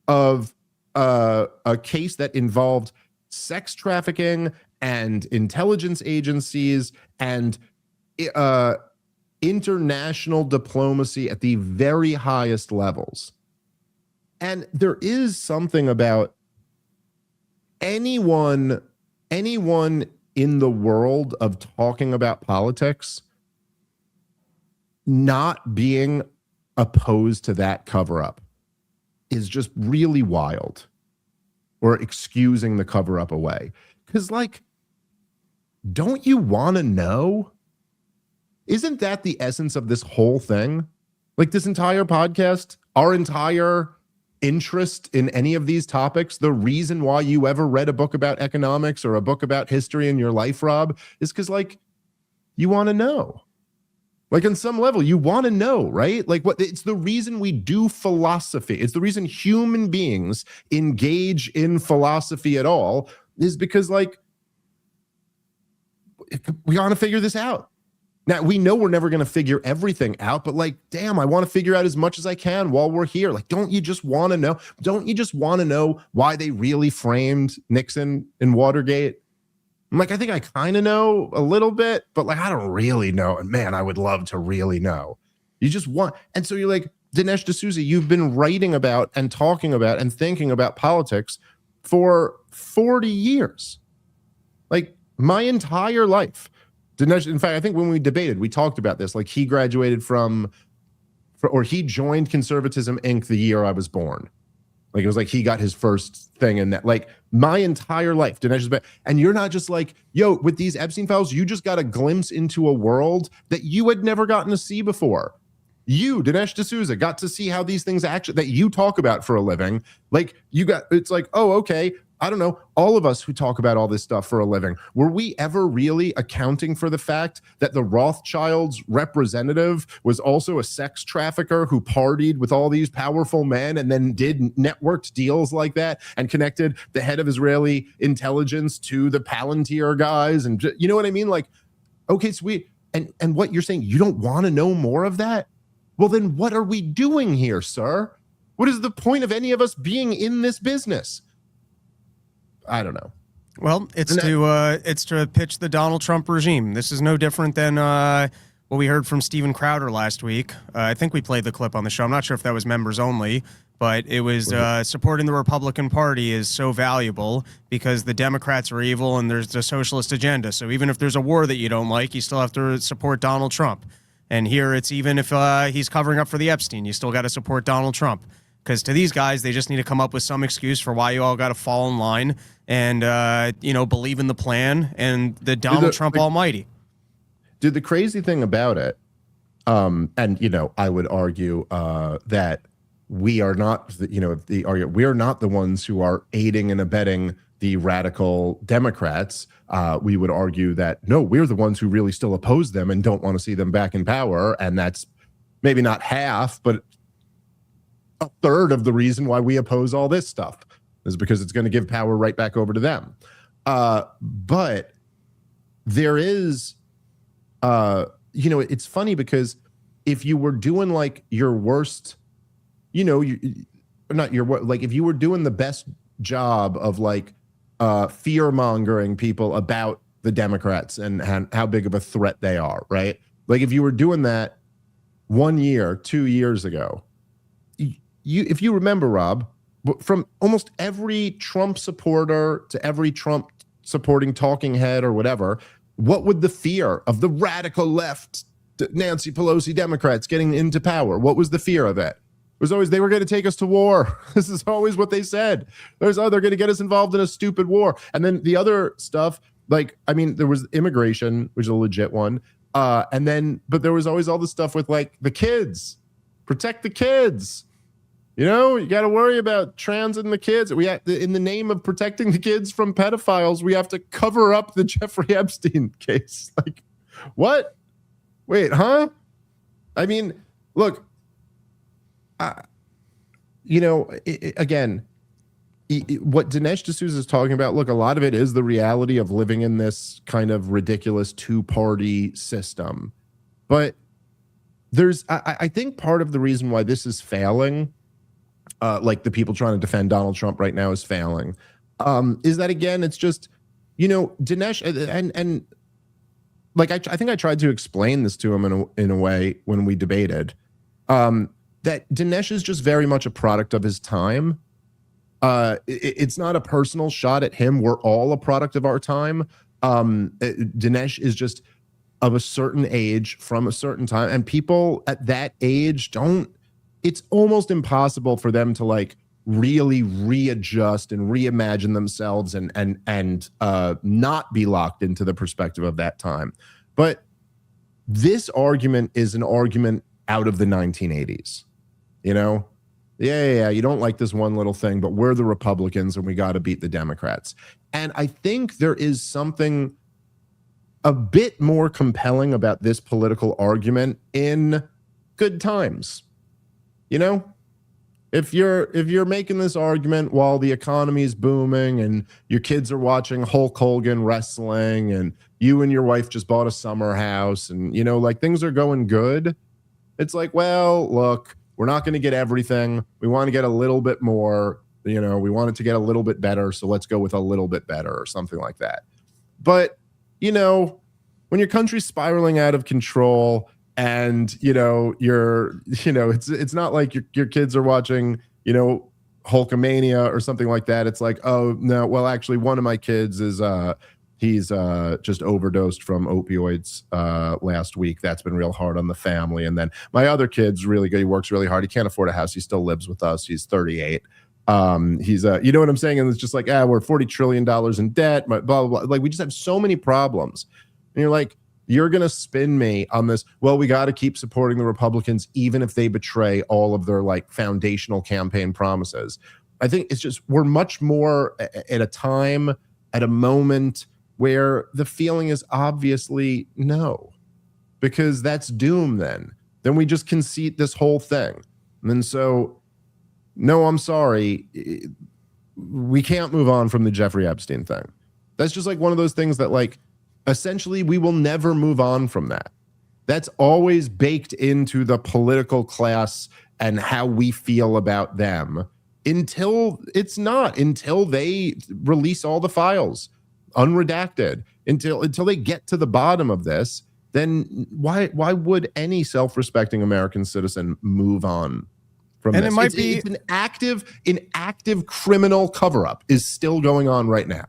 of a case that involved sex trafficking and intelligence agencies and international diplomacy at the very highest levels. And there is something about anyone in the world of talking about politics not being opposed to that cover-up is just really wild, or excusing the cover-up away. Because, like, don't you want to know? Isn't that the essence of this whole thing? Like, this entire podcast, our entire interest in any of these topics, the reason why you ever read a book about economics or a book about history in your life, Rob, is because, like, you want to know. Like on some level, you want to know, right? Like what it's the reason we do philosophy. It's the reason human beings engage in philosophy at all is because like we want to figure this out. Now we know we're never going to figure everything out, but like, damn, I want to figure out as much as I can while we're here. Like, don't you just want to know? Don't you just want to know why they really framed Nixon in Watergate? I'm like, I think I kind of know a little bit, but like, I don't really know. And man, I would love to really know. You just want, and so you're like, Dinesh D'Souza, you've been writing about and talking about and thinking about politics for 40 years. Like my entire life. Dinesh, in fact, I think when we debated, we talked about this. Like he graduated or he joined Conservatism Inc. the year I was born. Like it was like he got his first thing in that. Like my entire life, Dinesh has been, and you're not just like, yo, with these Epstein files, you just got a glimpse into a world that you had never gotten to see before. You, Dinesh D'Souza, got to see how these things actually that you talk about for a living. Like it's like, oh, okay. I don't know, all of us who talk about all this stuff for a living, were we ever really accounting for the fact that the Rothschilds representative was also a sex trafficker who partied with all these powerful men and then did networked deals like that and connected the head of Israeli intelligence to the Palantir guys? And you know what I mean? Like, okay, so and what you're saying, you don't want to know more of that? Well, then what are we doing here, sir? What is the point of any of us being in this business? I don't know. Well, it's to pitch the Donald Trump regime. This is no different than what we heard from Steven Crowder last week. I think we played the clip on the show. I'm not sure if that was members only, but it was supporting the Republican Party is so valuable because the Democrats are evil and there's the socialist agenda. So even if there's a war that you don't like, you still have to support Donald Trump. And here it's even if he's covering up for the Epstein, you still got to support Donald Trump. Because to these guys, they just need to come up with some excuse for why you all got to fall in line and, believe in the plan and the Donald Trump almighty. Dude, the crazy thing about it, I would argue that we are not, we're not the ones who are aiding and abetting the radical Democrats. We would argue that, no, we're the ones who really still oppose them and don't want to see them back in power. And that's maybe not half, but a third of the reason why we oppose all this stuff is because it's going to give power right back over to them. But there is, it's funny because if you were doing like your worst, if you were doing the best job of like fear mongering people about the Democrats and how big of a threat they are, right? Like if you were doing that 1 year, 2 years ago, if you remember, Rob, from almost every Trump supporter to every Trump supporting talking head or whatever, what would the fear of the radical left, Nancy Pelosi Democrats getting into power? What was the fear of it? It was always they were going to take us to war. This is always what they said. They're going to get us involved in a stupid war. And then the other stuff, there was immigration, which is a legit one. But there was always all the stuff with like the kids, protect the kids. You got to worry about trans and the kids. In the name of protecting the kids from pedophiles, we have to cover up the Jeffrey Epstein case. Like, what? Wait, huh? I mean, look, again, what Dinesh D'Souza is talking about, look, a lot of it is the reality of living in this kind of ridiculous two-party system. But I think part of the reason why this is failing, like the people trying to defend Donald Trump right now is failing, is that, again, it's just, Dinesh, and like, I think I tried to explain this to him in a way when we debated, that Dinesh is just very much a product of his time. It's not a personal shot at him. We're all a product of our time. Dinesh is just of a certain age from a certain time, and people at that age it's almost impossible for them to like really readjust and reimagine themselves and not be locked into the perspective of that time. But this argument is an argument out of the 1980s. You don't like this one little thing, but we're the Republicans and we got to beat the Democrats. And I think there is something a bit more compelling about this political argument in good times. You know, if you're making this argument while the economy is booming and your kids are watching Hulk Hogan wrestling and you and your wife just bought a summer house and, you know, like things are going good, it's like, well, look, we're not going to get everything. We want to get a little bit more, you know, we want it to get a little bit better. So let's go with a little bit better or something like that. But, you know, when your country's spiraling out of control and, you know, it's not like your kids are watching, you know, Hulkamania or something like that. It's like, oh, no, well, actually, one of my kids is he's just overdosed from opioids last week. That's been real hard on the family. And then my other kid's really good. He works really hard. He can't afford a house. He still lives with us. He's 38. He's you know what I'm saying? And it's just like, we're $40 trillion in debt, blah, blah, blah. Like, we just have so many problems. And you're like, you're going to spin me on this. Well, we got to keep supporting the Republicans, even if they betray all of their like foundational campaign promises. I think it's just, we're much more at a time, at a moment where the feeling is obviously no, because that's doom. Then we just concede this whole thing. And then so, no, I'm sorry. We can't move on from the Jeffrey Epstein thing. That's just like one of those things that like, essentially, we will never move on from that. That's always baked into the political class and how we feel about them until they release all the files unredacted, until they get to the bottom of this. Then why would any self-respecting American citizen move on from this? And it might be it's an active criminal cover-up is still going on right now.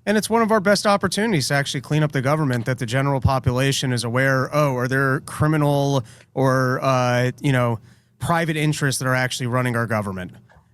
And it's one of our best opportunities to actually clean up the government, that the general population is aware, are there criminal or, private interests that are actually running our government?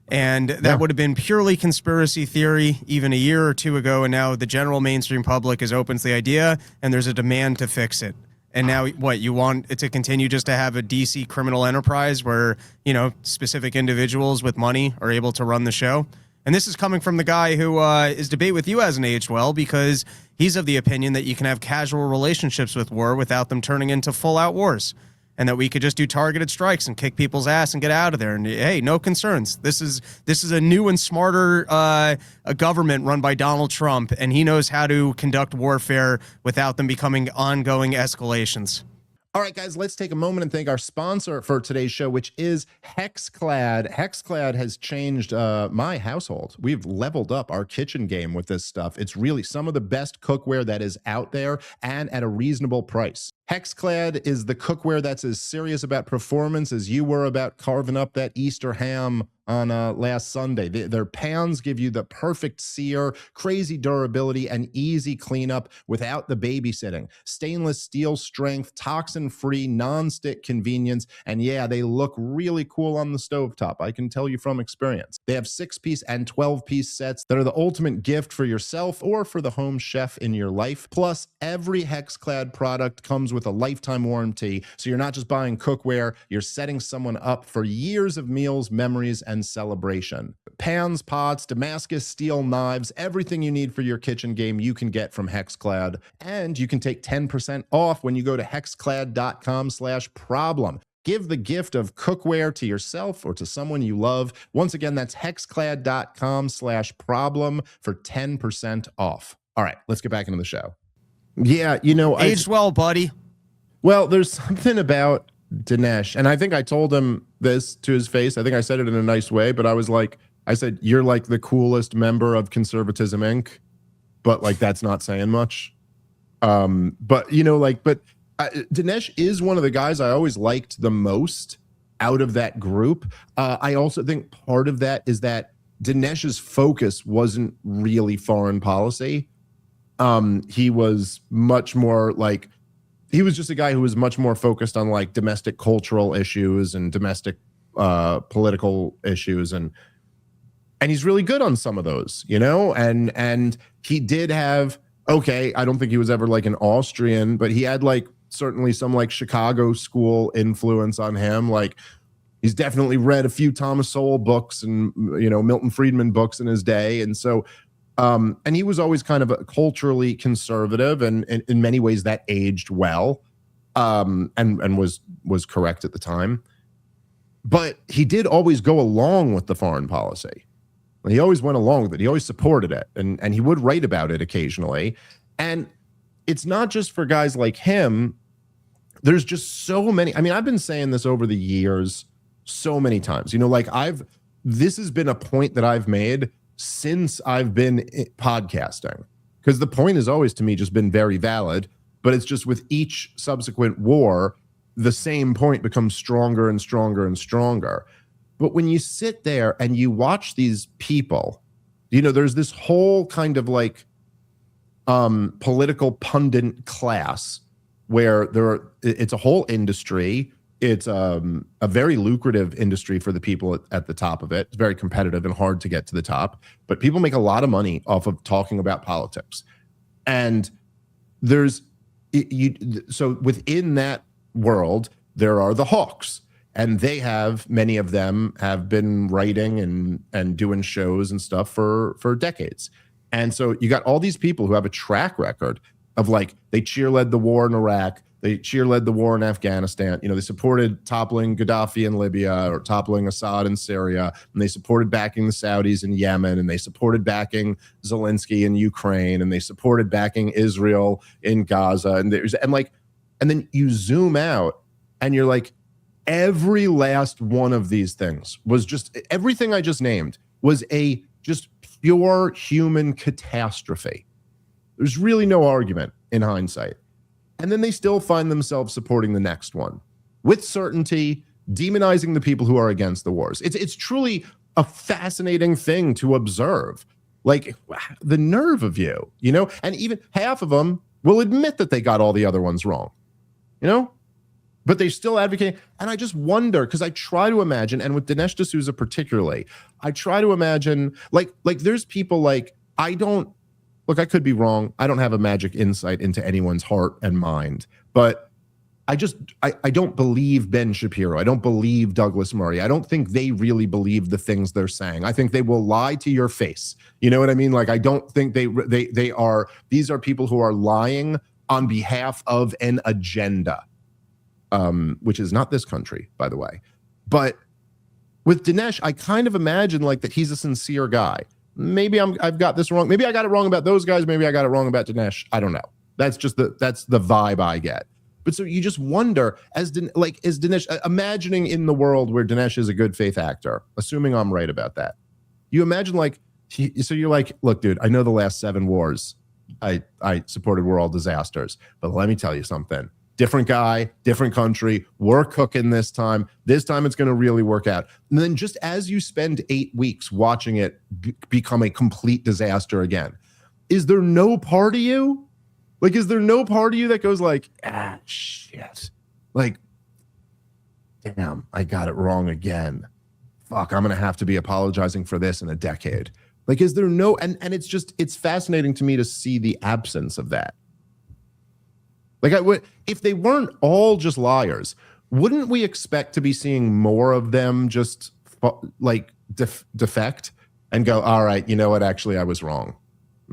And that would have been purely conspiracy theory even a year or two ago. And now the general mainstream public is open to the idea, and there's a demand to fix it. And now what, you want it to continue just to have a DC criminal enterprise where, you know, specific individuals with money are able to run the show? And this is coming from the guy who his debate with you hasn't aged well, because he's of the opinion that you can have casual relationships with war without them turning into full-out wars, and that we could just do targeted strikes and kick people's ass and get out of there. And hey, no concerns. This is a new and smarter a government run by Donald Trump, and he knows how to conduct warfare without them becoming ongoing escalations. All right, guys, let's take a moment and thank our sponsor for today's show, which is Hexclad. Hexclad has changed my household. We've leveled up our kitchen game with this stuff. It's really some of the best cookware that is out there, and at a reasonable price. Hexclad is the cookware that's as serious about performance as you were about carving up that Easter ham on last Sunday. Their pans give you the perfect sear, crazy durability, and easy cleanup without the babysitting. Stainless steel strength, toxin-free, non-stick convenience, and yeah, they look really cool on the stovetop. I can tell you from experience. They have 6-piece and 12-piece sets that are the ultimate gift for yourself or for the home chef in your life. Plus, every Hexclad product comes with a lifetime warranty, so you're not just buying cookware, you're setting someone up for years of meals, memories, and celebration. Pans, pots, Damascus steel knives, everything you need for your kitchen game you can get from Hexclad. And you can take 10% off when you go to hexclad.com/problem. Give the gift of cookware to yourself or to someone you love. Once again, that's hexclad.com/problem for 10% off. All right, let's get back into the show. Yeah, you know, Aged well, buddy. Well, there's something about Dinesh, and I think I told him this to his face. I think I said it in a nice way, but I said, you're like the coolest member of Conservatism Inc., but like that's not saying much. But you know, Dinesh is one of the guys I always liked the most out of that group. I also think part of that is that Dinesh's focus wasn't really foreign policy. He was much more like, he was just a guy who was much more focused on like domestic cultural issues and domestic political issues, and he's really good on some of those, you know. And he did have, okay, I don't think he was ever like an Austrian, but he had like certainly some like Chicago school influence on him. Like he's definitely read a few Thomas Sowell books and, you know, Milton Friedman books in his day, and so And he was always kind of a culturally conservative, and in many ways that aged well, and was correct at the time. But he did always go along with the foreign policy. He always went along with it. He always supported it, and he would write about it occasionally. And it's not just for guys like him. There's just so many. I mean, I've been saying this over the years so many times. You know, like this has been a point that I've made since I've been podcasting, because the point has always to me just been very valid, but it's just with each subsequent war, the same point becomes stronger and stronger and stronger. But when you sit there and you watch these people, you know, there's this whole kind of like political pundit class where it's a whole industry. It's a very lucrative industry for the people at the top of it. It's very competitive and hard to get to the top, but people make a lot of money off of talking about politics. And so within that world, there are the hawks, and many of them have been writing and doing shows and stuff for decades. And so you got all these people who have a track record of, like, they cheerled the war in Iraq, they cheerled the war in Afghanistan. You know, they supported toppling Gaddafi in Libya or toppling Assad in Syria, and they supported backing the Saudis in Yemen, and they supported backing Zelensky in Ukraine, and they supported backing Israel in Gaza. And then you zoom out and you're like, every last one of these things was just, everything I just named was a just pure human catastrophe. There's really no argument in hindsight. And then they still find themselves supporting the next one with certainty, demonizing the people who are against the wars. It's truly a fascinating thing to observe. Like, the nerve of you, you know, and even half of them will admit that they got all the other ones wrong, you know, but they still advocate. And I just wonder, because I try to imagine, and with Dinesh D'Souza particularly, I try to imagine, like there's people like, I could be wrong. I don't have a magic insight into anyone's heart and mind, but I don't believe Ben Shapiro. I don't believe Douglas Murray. I don't think they really believe the things they're saying. I think they will lie to your face. You know what I mean? Like, I don't think these are people who are lying on behalf of an agenda, which is not this country, by the way. But with Dinesh, I kind of imagine like that he's a sincere guy. Maybe I've got this wrong. Maybe I got it wrong about those guys. Maybe I got it wrong about Dinesh. I don't know. That's the vibe I get. But so you just wonder, is Dinesh, imagining in the world where Dinesh is a good faith actor, assuming I'm right about that, you imagine so you're like, look, dude, I know the last 7 wars I supported were all disasters, but let me tell you something. Different guy, different country, we're cooking this time. This time it's going to really work out. And then just as you spend 8 weeks watching it become a complete disaster again, is there no part of you? Like, is there no part of you that goes like, shit, like, damn, I got it wrong again. Fuck, I'm going to have to be apologizing for this in a decade. Like, is there no, and it's fascinating to me to see the absence of that. Like, if they weren't all just liars, wouldn't we expect to be seeing more of them just like defect and go, all right, you know what? Actually, I was wrong.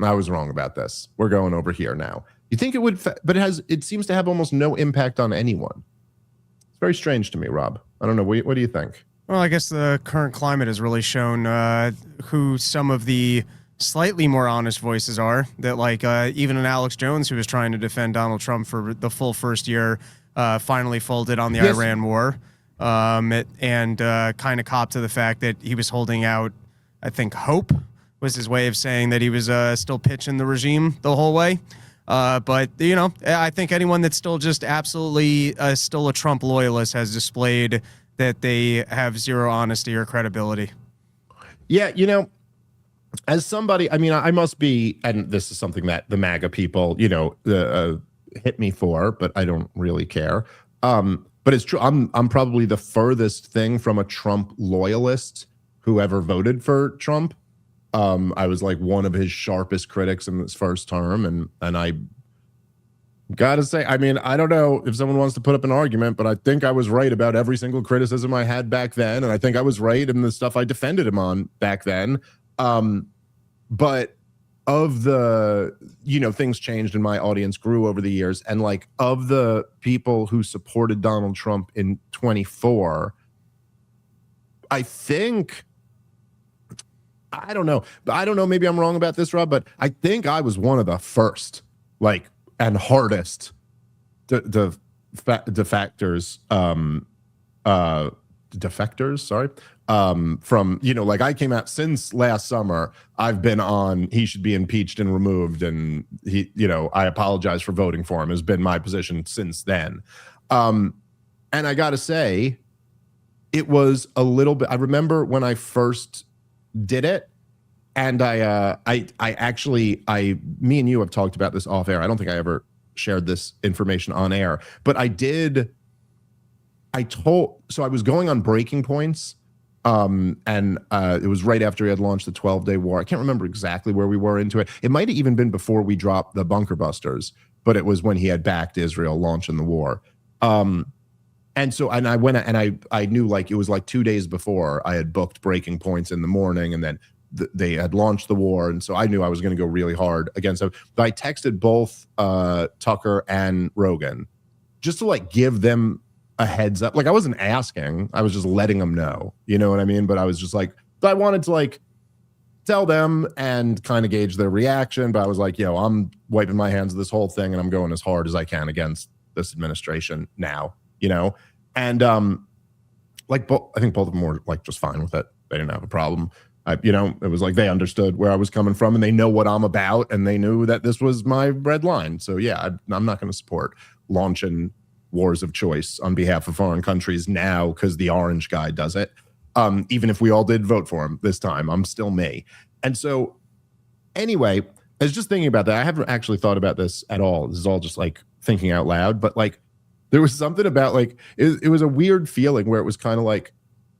I was wrong about this. We're going over here now. You think it would, but it seems to have almost no impact on anyone. It's very strange to me, Rob. I don't know. What do you think? Well, I guess the current climate has really shown who some of the slightly more honest voices are. That, like, even an Alex Jones, who was trying to defend Donald Trump for the full first year, finally folded on the Iran war, and kind of copped to the fact that he was holding out, I think, hope was his way of saying that he was still pitching the regime the whole way. But, you know, I think anyone that's still just absolutely still a Trump loyalist has displayed that they have zero honesty or credibility. Yeah, you know, as somebody, I mean, I must be, and this is something that the MAGA people, you know, hit me for, but I don't really care. But it's true. I'm probably the furthest thing from a Trump loyalist who ever voted for Trump. I was like one of his sharpest critics in his first term, and I gotta say, I mean, I don't know if someone wants to put up an argument, but I think I was right about every single criticism I had back then, and I think I was right in the stuff I defended him on back then. But of the, things changed and my audience grew over the years. And like of the people who supported Donald Trump in 24, I think, I don't know. Maybe I'm wrong about this, Rob, but I think I was one of the first, like, and hardest defectors, from, like I came out since last summer. I've been on, he should be impeached and removed. And I apologize for voting for him has been my position since then. And I got to say, it was a little bit, I remember when I first did it, and I actually, me and you have talked about this off air. I don't think I ever shared this information on air, but so I was going on Breaking Points, and it was right after he had launched the 12-day war. I can't remember exactly where we were into it. It might have even been before we dropped the Bunker Busters, but it was when he had backed Israel launching the war. And I went and I knew, like, it was like 2 days before I had booked Breaking Points in the morning, and then they had launched the war. And so I knew I was going to go really hard against them. But I texted both Tucker and Rogan just to like give them a heads up. Like I wasn't asking, I was just letting them know, you know what I mean? But I was just like, I wanted to like tell them and kind of gauge their reaction. But I was like, I'm wiping my hands of this whole thing and I'm going as hard as I can against this administration now, and like I think both of them were like just fine with it. They didn't have a problem. It was like they understood where I was coming from and they know what I'm about and they knew that this was my red line. So yeah, I'm not going to support launching wars of choice on behalf of foreign countries now because the orange guy does it. Even if we all did vote for him this time, I'm still me. And so anyway, I was just thinking about that. I haven't actually thought about this at all. This is all just like thinking out loud, but like there was something about like, it was a weird feeling where it was kind of like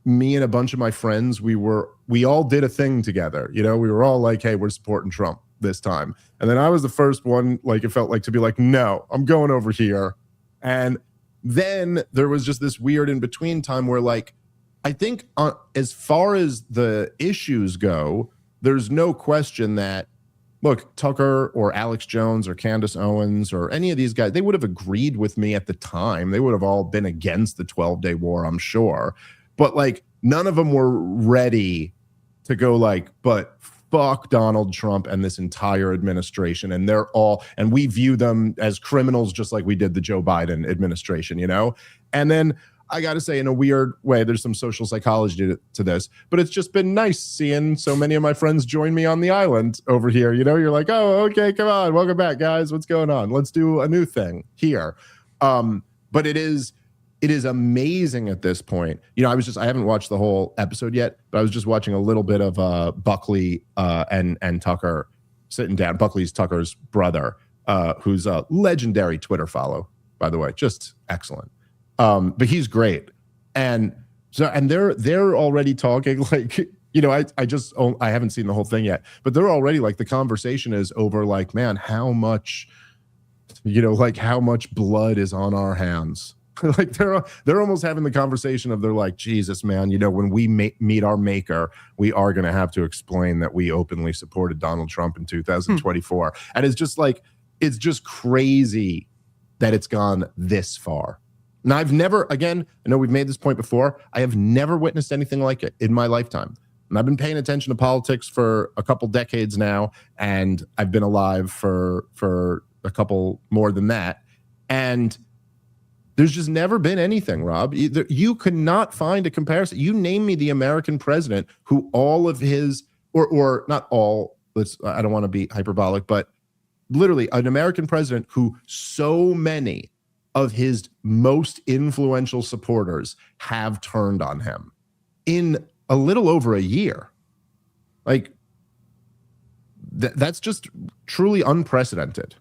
me and a bunch of my friends, we all did a thing together. We were all like, hey, we're supporting Trump this time. And then I was the first one, like it felt like to be like, no, I'm going over here. And then there was just this weird in between time where like, I think as far as the issues go, there's no question that, look, Tucker or Alex Jones or Candace Owens or any of these guys, they would have agreed with me at the time. They would have all been against the 12-day war, I'm sure. But like none of them were ready to go like, but fuck Donald Trump and this entire administration. And and we view them as criminals just like we did the Joe Biden administration, And then I got to say, in a weird way, there's some social psychology to this, but it's just been nice seeing so many of my friends join me on the island over here. You're like, oh, okay, come on. Welcome back, guys. What's going on? Let's do a new thing here. But it is amazing at this point. I haven't watched the whole episode yet, but I was just watching a little bit of Buckley and Tucker sitting down. Buckley's Tucker's brother, who's a legendary Twitter follow, by the way, just excellent. But he's great. And they're already talking like, I haven't seen the whole thing yet, but they're already like the conversation is over like, man, how much blood is on our hands. Like they're almost having the conversation of they're like, Jesus, man, when we meet our maker, we are going to have to explain that we openly supported Donald Trump in 2024. And it's just like, it's just crazy that it's gone this far. And I've never, again, I know we've made this point before, I have never witnessed anything like it in my lifetime. And I've been paying attention to politics for a couple decades now, and I've been alive for a couple more than that. And there's just never been anything, Rob. You could not find a comparison. You name me the American president who all of his, or not all, I don't want to be hyperbolic, but literally an American president who so many of his most influential supporters have turned on him in a little over a year. Like, that's just truly unprecedented.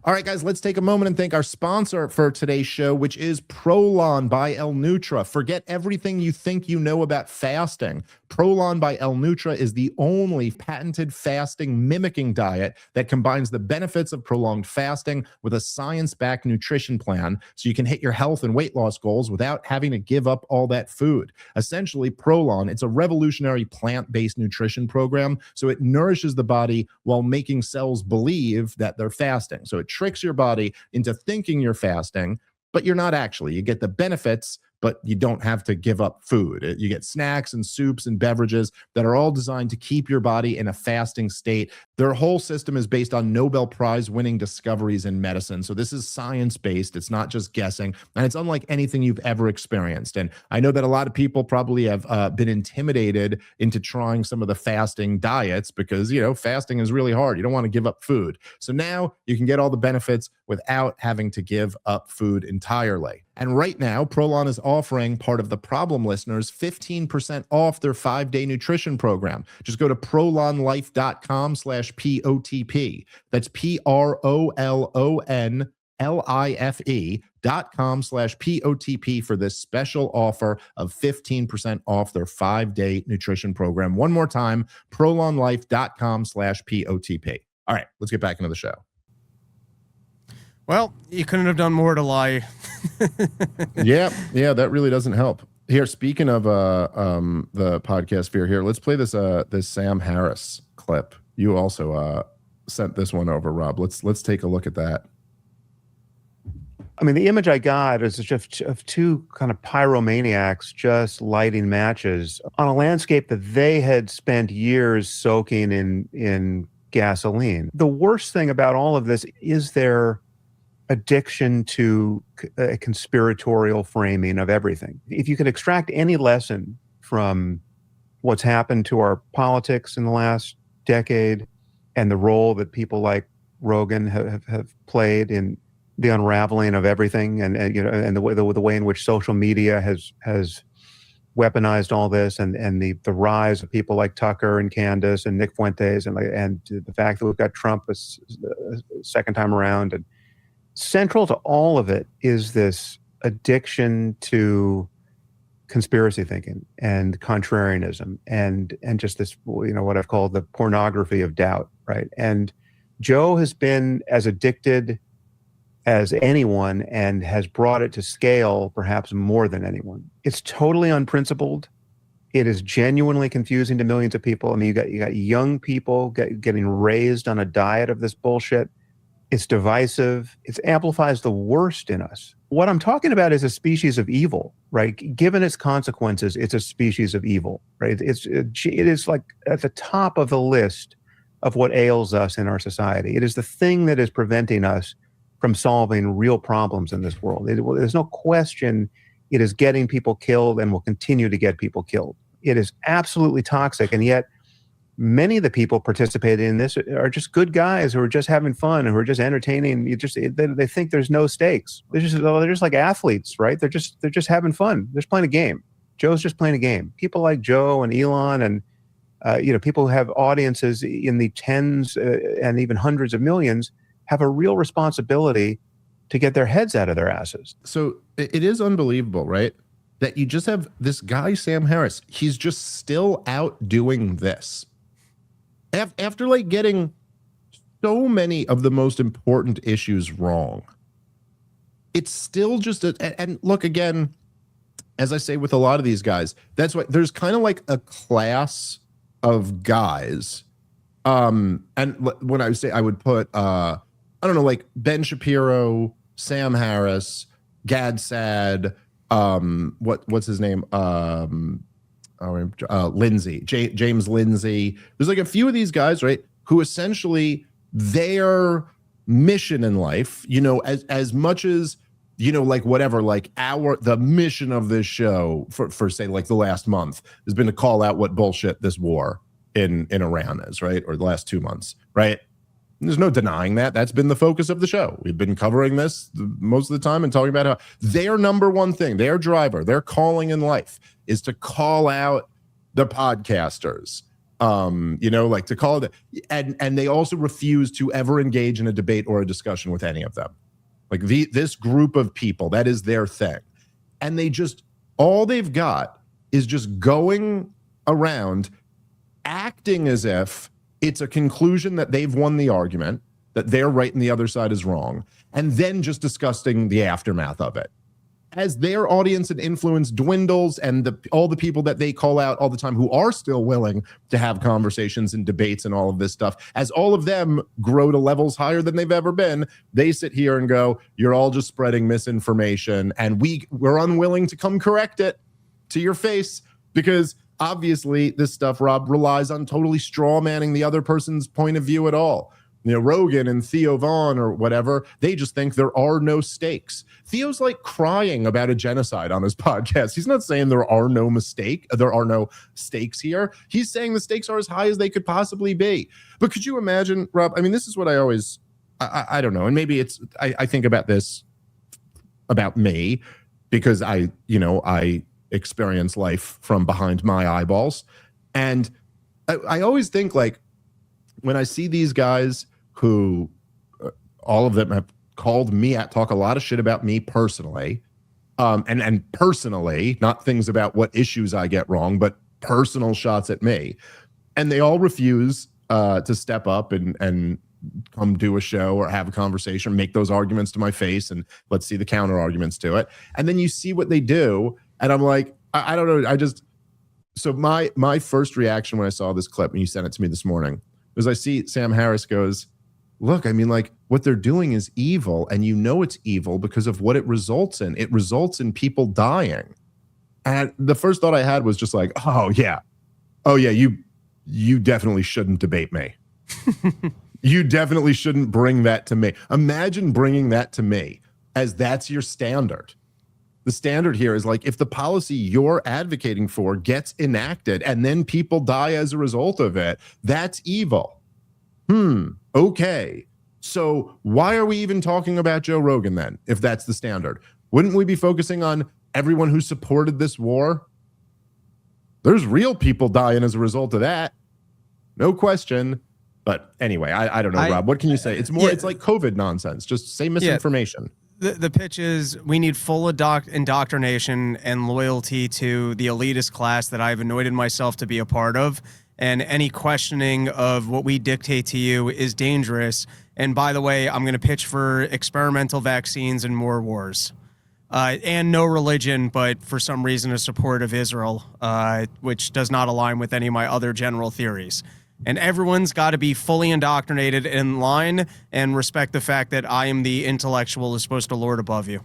All right, guys, let's take a moment and thank our sponsor for today's show, which is Prolon by El Nutra. Forget everything you think you know about fasting. Prolon by L Nutra is the only patented fasting mimicking diet that combines the benefits of prolonged fasting with a science-backed nutrition plan so you can hit your health and weight loss goals without having to give up all that food. Essentially, Prolon, it's a revolutionary plant-based nutrition program, so it nourishes the body while making cells believe that they're fasting. So it tricks your body into thinking you're fasting, but you're not actually. You get the benefits, but you don't have to give up food. You get snacks and soups and beverages that are all designed to keep your body in a fasting state. Their whole system is based on Nobel Prize winning discoveries in medicine. So this is science-based. It's not just guessing, and it's unlike anything you've ever experienced. And I know that a lot of people probably have been intimidated into trying some of the fasting diets because, fasting is really hard. You don't want to give up food. So now you can get all the benefits without having to give up food entirely. And right now, Prolon is offering part of the problem listeners 15% off their 5-day nutrition program. Just go to prolonlife.com/POTP. That's PROLONLIFE.com/POTP for this special offer of 15% off their 5-day nutrition program. One more time, prolonlife.com/POTP. All right, let's get back into the show. Well, you couldn't have done more to lie. yeah, that really doesn't help. Here, speaking of the podcast sphere here, let's play this Sam Harris clip. You also sent this one over, Rob. Let's take a look at that. I mean, the image I got is just of two kind of pyromaniacs just lighting matches on a landscape that they had spent years soaking in gasoline. The worst thing about all of this is their addiction to a conspiratorial framing of everything. If you could extract any lesson from what's happened to our politics in the last decade and the role that people like Rogan have played in the unraveling of everything, and the way in which social media has weaponized all this, and the rise of people like Tucker and Candace and Nick Fuentes, and the fact that we've got Trump a second time around. And central to all of it is this addiction to conspiracy thinking and contrarianism and just this, what I've called the pornography of doubt, right? And Joe has been as addicted as anyone and has brought it to scale perhaps more than anyone. It's totally unprincipled. It is genuinely confusing to millions of people. I mean, you got young people getting raised on a diet of this bullshit. It's divisive. It amplifies the worst in us. What I'm talking about is a species of evil, right? Given its consequences, it's a species of evil, right? It is like at the top of the list of what ails us in our society. It is the thing that is preventing us from solving real problems in this world. There's no question it is getting people killed and will continue to get people killed. It is absolutely toxic, and yet many of the people participating in this are just good guys who are just having fun and who are just entertaining. They think there's no stakes. They're just like athletes, right? They're just having fun. They're just playing a game. Joe's just playing a game. People like Joe and Elon and people who have audiences in the tens and even hundreds of millions have a real responsibility to get their heads out of their asses. So it is unbelievable, right? That you just have this guy, Sam Harris. He's just still out doing this. After like getting so many of the most important issues wrong, it's still just and look, again, as I say with a lot of these guys, that's why there's kind of like a class of guys. And when I say, I would put, I don't know, like Ben Shapiro, Sam Harris, Gad Saad, what's his name? Lindsay, James Lindsay. There's like a few of these guys, right, who essentially their mission in life, as much as, like whatever, like the mission of this show for say like the last month has been to call out what bullshit this war in Iran is, right? Or the last 2 months, right? There's no denying that. That's been the focus of the show. We've been covering this most of the time and talking about how their number one thing, their driver, their calling in life is to call out the podcasters, like to call it. And they also refuse to ever engage in a debate or a discussion with any of them. Like this group of people, that is their thing. And all they've got is just going around acting as if it's a conclusion that they've won the argument, that they're right and the other side is wrong, and then just discussing the aftermath of it. As their audience and influence dwindles and all the people that they call out all the time who are still willing to have conversations and debates and all of this stuff, as all of them grow to levels higher than they've ever been, they sit here and go, you're all just spreading misinformation, and we're unwilling to come correct it to your face, because obviously this stuff, Rob, relies on totally straw manning the other person's point of view at all. You know, Rogan and Theo Vaughn or whatever, they just think there are no stakes. Theo's like crying about a genocide on his podcast. He's not saying there are no stakes here. He's saying the stakes are as high as they could possibly be. But could you imagine, Rob? I mean, this is what I always, I don't know, and maybe it's, I think about this about me because I experience life from behind my eyeballs. And I always think, like, when I see these guys who all of them have called me out, talk a lot of shit about me personally, and personally, not things about what issues I get wrong, but personal shots at me. And they all refuse to step up and come do a show or have a conversation, make those arguments to my face, and let's see the counter arguments to it. And then you see what they do, and I'm like, I don't know. So my first reaction when I saw this clip, and you sent it to me this morning, was I see Sam Harris goes, look, I mean, like, what they're doing is evil, and you know it's evil because of what it results in. It results in people dying. And the first thought I had was just like, oh yeah, you definitely shouldn't debate me. You definitely shouldn't bring that to me. Imagine bringing that to me as that's your standard. The standard here is like, if the policy you're advocating for gets enacted and then people die as a result of it, that's evil. Okay. So why are we even talking about Joe Rogan then, if that's the standard? Wouldn't we be focusing on everyone who supported this war? There's real people dying as a result of that. No question. But anyway, I don't know, Rob. What can you say? It's more, it's like COVID nonsense. Just say misinformation. The pitch is we need full indoctrination and loyalty to the elitist class that I've anointed myself to be a part of. And any questioning of what we dictate to you is dangerous. And by the way, I'm going to pitch for experimental vaccines and more wars. And no religion, but for some reason a support of Israel, which does not align with any of my other general theories. And everyone's got to be fully indoctrinated in line and respect the fact that I am the intellectual who's supposed to lord above you.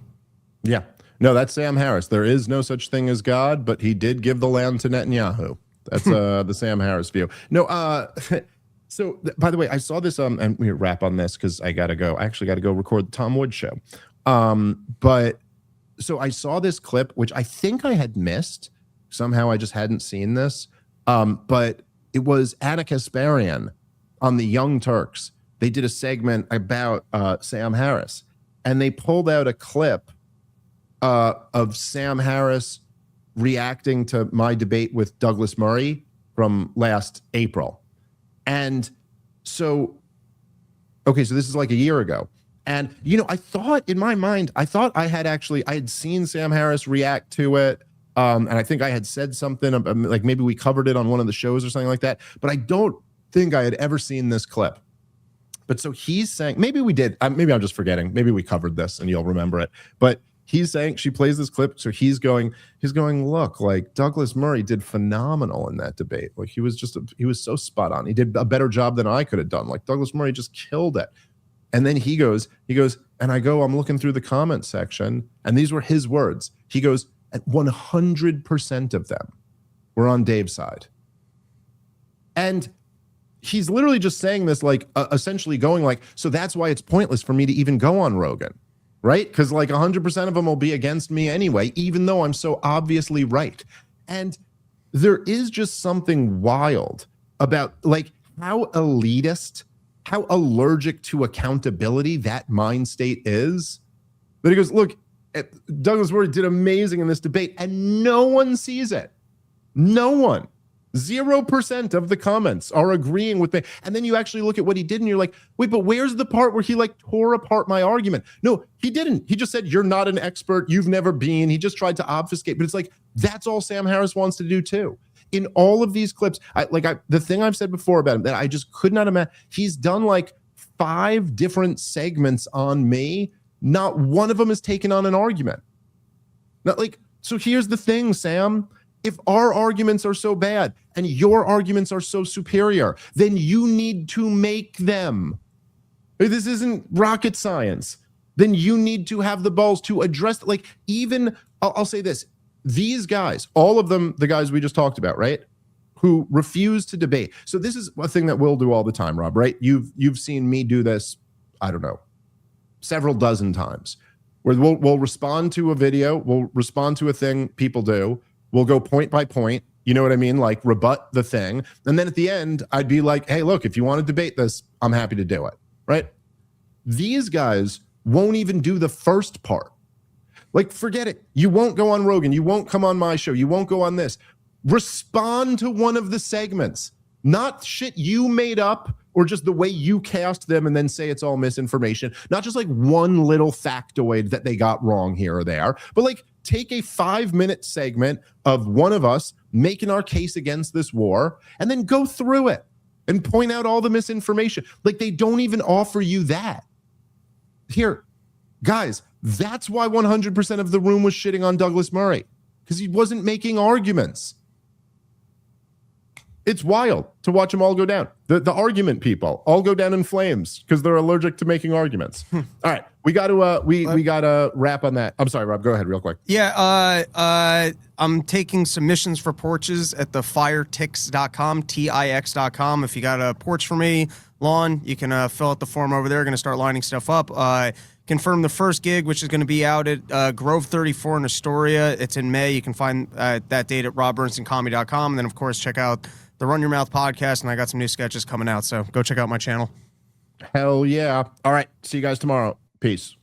Yeah. No, that's Sam Harris. There is no such thing as God, but he did give the land to Netanyahu. That's the Sam Harris view. No, so by the way, I saw this, and we wrap on this because I gotta go. I actually got to go record the Tom Woods show. But so I saw this clip, which I think I had missed. Somehow I just hadn't seen this. But it was Anna Kasparian on the Young Turks. They did a segment about Sam Harris, and they pulled out a clip of Sam Harris reacting to my debate with Douglas Murray from last April. And so, okay, so this is like a year ago. And, I thought in my mind, I had seen Sam Harris react to it. And I think I had said something like maybe we covered it on one of the shows or something like that. But I don't think I had ever seen this clip. But so he's saying, maybe we did. Maybe I'm just forgetting.Maybe we covered this and you'll remember it. But he's saying, she plays this clip. So he's going, look, like Douglas Murray did phenomenal in that debate. Like he was so spot on. He did a better job than I could have done. Like Douglas Murray just killed it. And then he goes, and I'm looking through the comment section, and these were his words. He goes, 100% of them were on Dave's side. And he's literally just saying this, like, essentially going like, so that's why it's pointless for me to even go on Rogan, right? Because like 100% of them will be against me anyway, even though I'm so obviously right. And there is just something wild about like how elitist, how allergic to accountability that mind state is. But he goes, look, Douglas Murray did amazing in this debate, and no one sees it. No one. 0% of the comments are agreeing with me. And then you actually look at what he did, and you're like, wait, but where's the part where he like tore apart my argument? No, he didn't. He just said, you're not an expert. You've never been. He just tried to obfuscate. But it's like, that's all Sam Harris wants to do too. in all of these clips, the thing I've said before about him that I just could not imagine, he's done like 5 different segments on me. Not one of them has taken on an argument. Not like, so here's the thing, Sam. If our arguments are so bad and your arguments are so superior, then you need to make them. This isn't rocket science. Then you need to have the balls to address, like, even, I'll say this, these guys, all of them, the guys we just talked about, right? Who refuse to debate. So this is a thing that we'll do all the time, Rob, right? You've seen me do this, I don't know, several dozen times, where we'll respond to a video, we'll respond to a thing people do, we'll go point by point, you know what I mean? Like rebut the thing. And then at the end, I'd be like, hey, look, if you want to debate this, I'm happy to do it, right? These guys won't even do the first part. Like, forget it. You won't go on Rogan. You won't come on my show. You won't go on this. Respond to one of the segments, not shit you made up or just the way you cast them and then say it's all misinformation. Not just like one little factoid that they got wrong here or there, but like take a 5-minute segment of one of us making our case against this war and then go through it and point out all the misinformation. Like, they don't even offer you that. Here, guys, that's why 100% of the room was shitting on Douglas Murray, because he wasn't making arguments. It's wild to watch them all go down. The argument people all go down in flames because they're allergic to making arguments. All right, we got to we got to wrap on that. I'm sorry, Rob. Go ahead, real quick. Yeah, I'm taking submissions for porches at the firetix.com, TIX.com. If you got a porch for me, lawn, you can fill out the form over there. Going to start lining stuff up. Confirm the first gig, which is going to be out at Grove 34 in Astoria. It's in May. You can find that date at robbernsteincomedy.com. And then, of course, check out the Run Your Mouth podcast, and I got some new sketches coming out, so go check out my channel. Hell yeah. All right, see you guys tomorrow. Peace.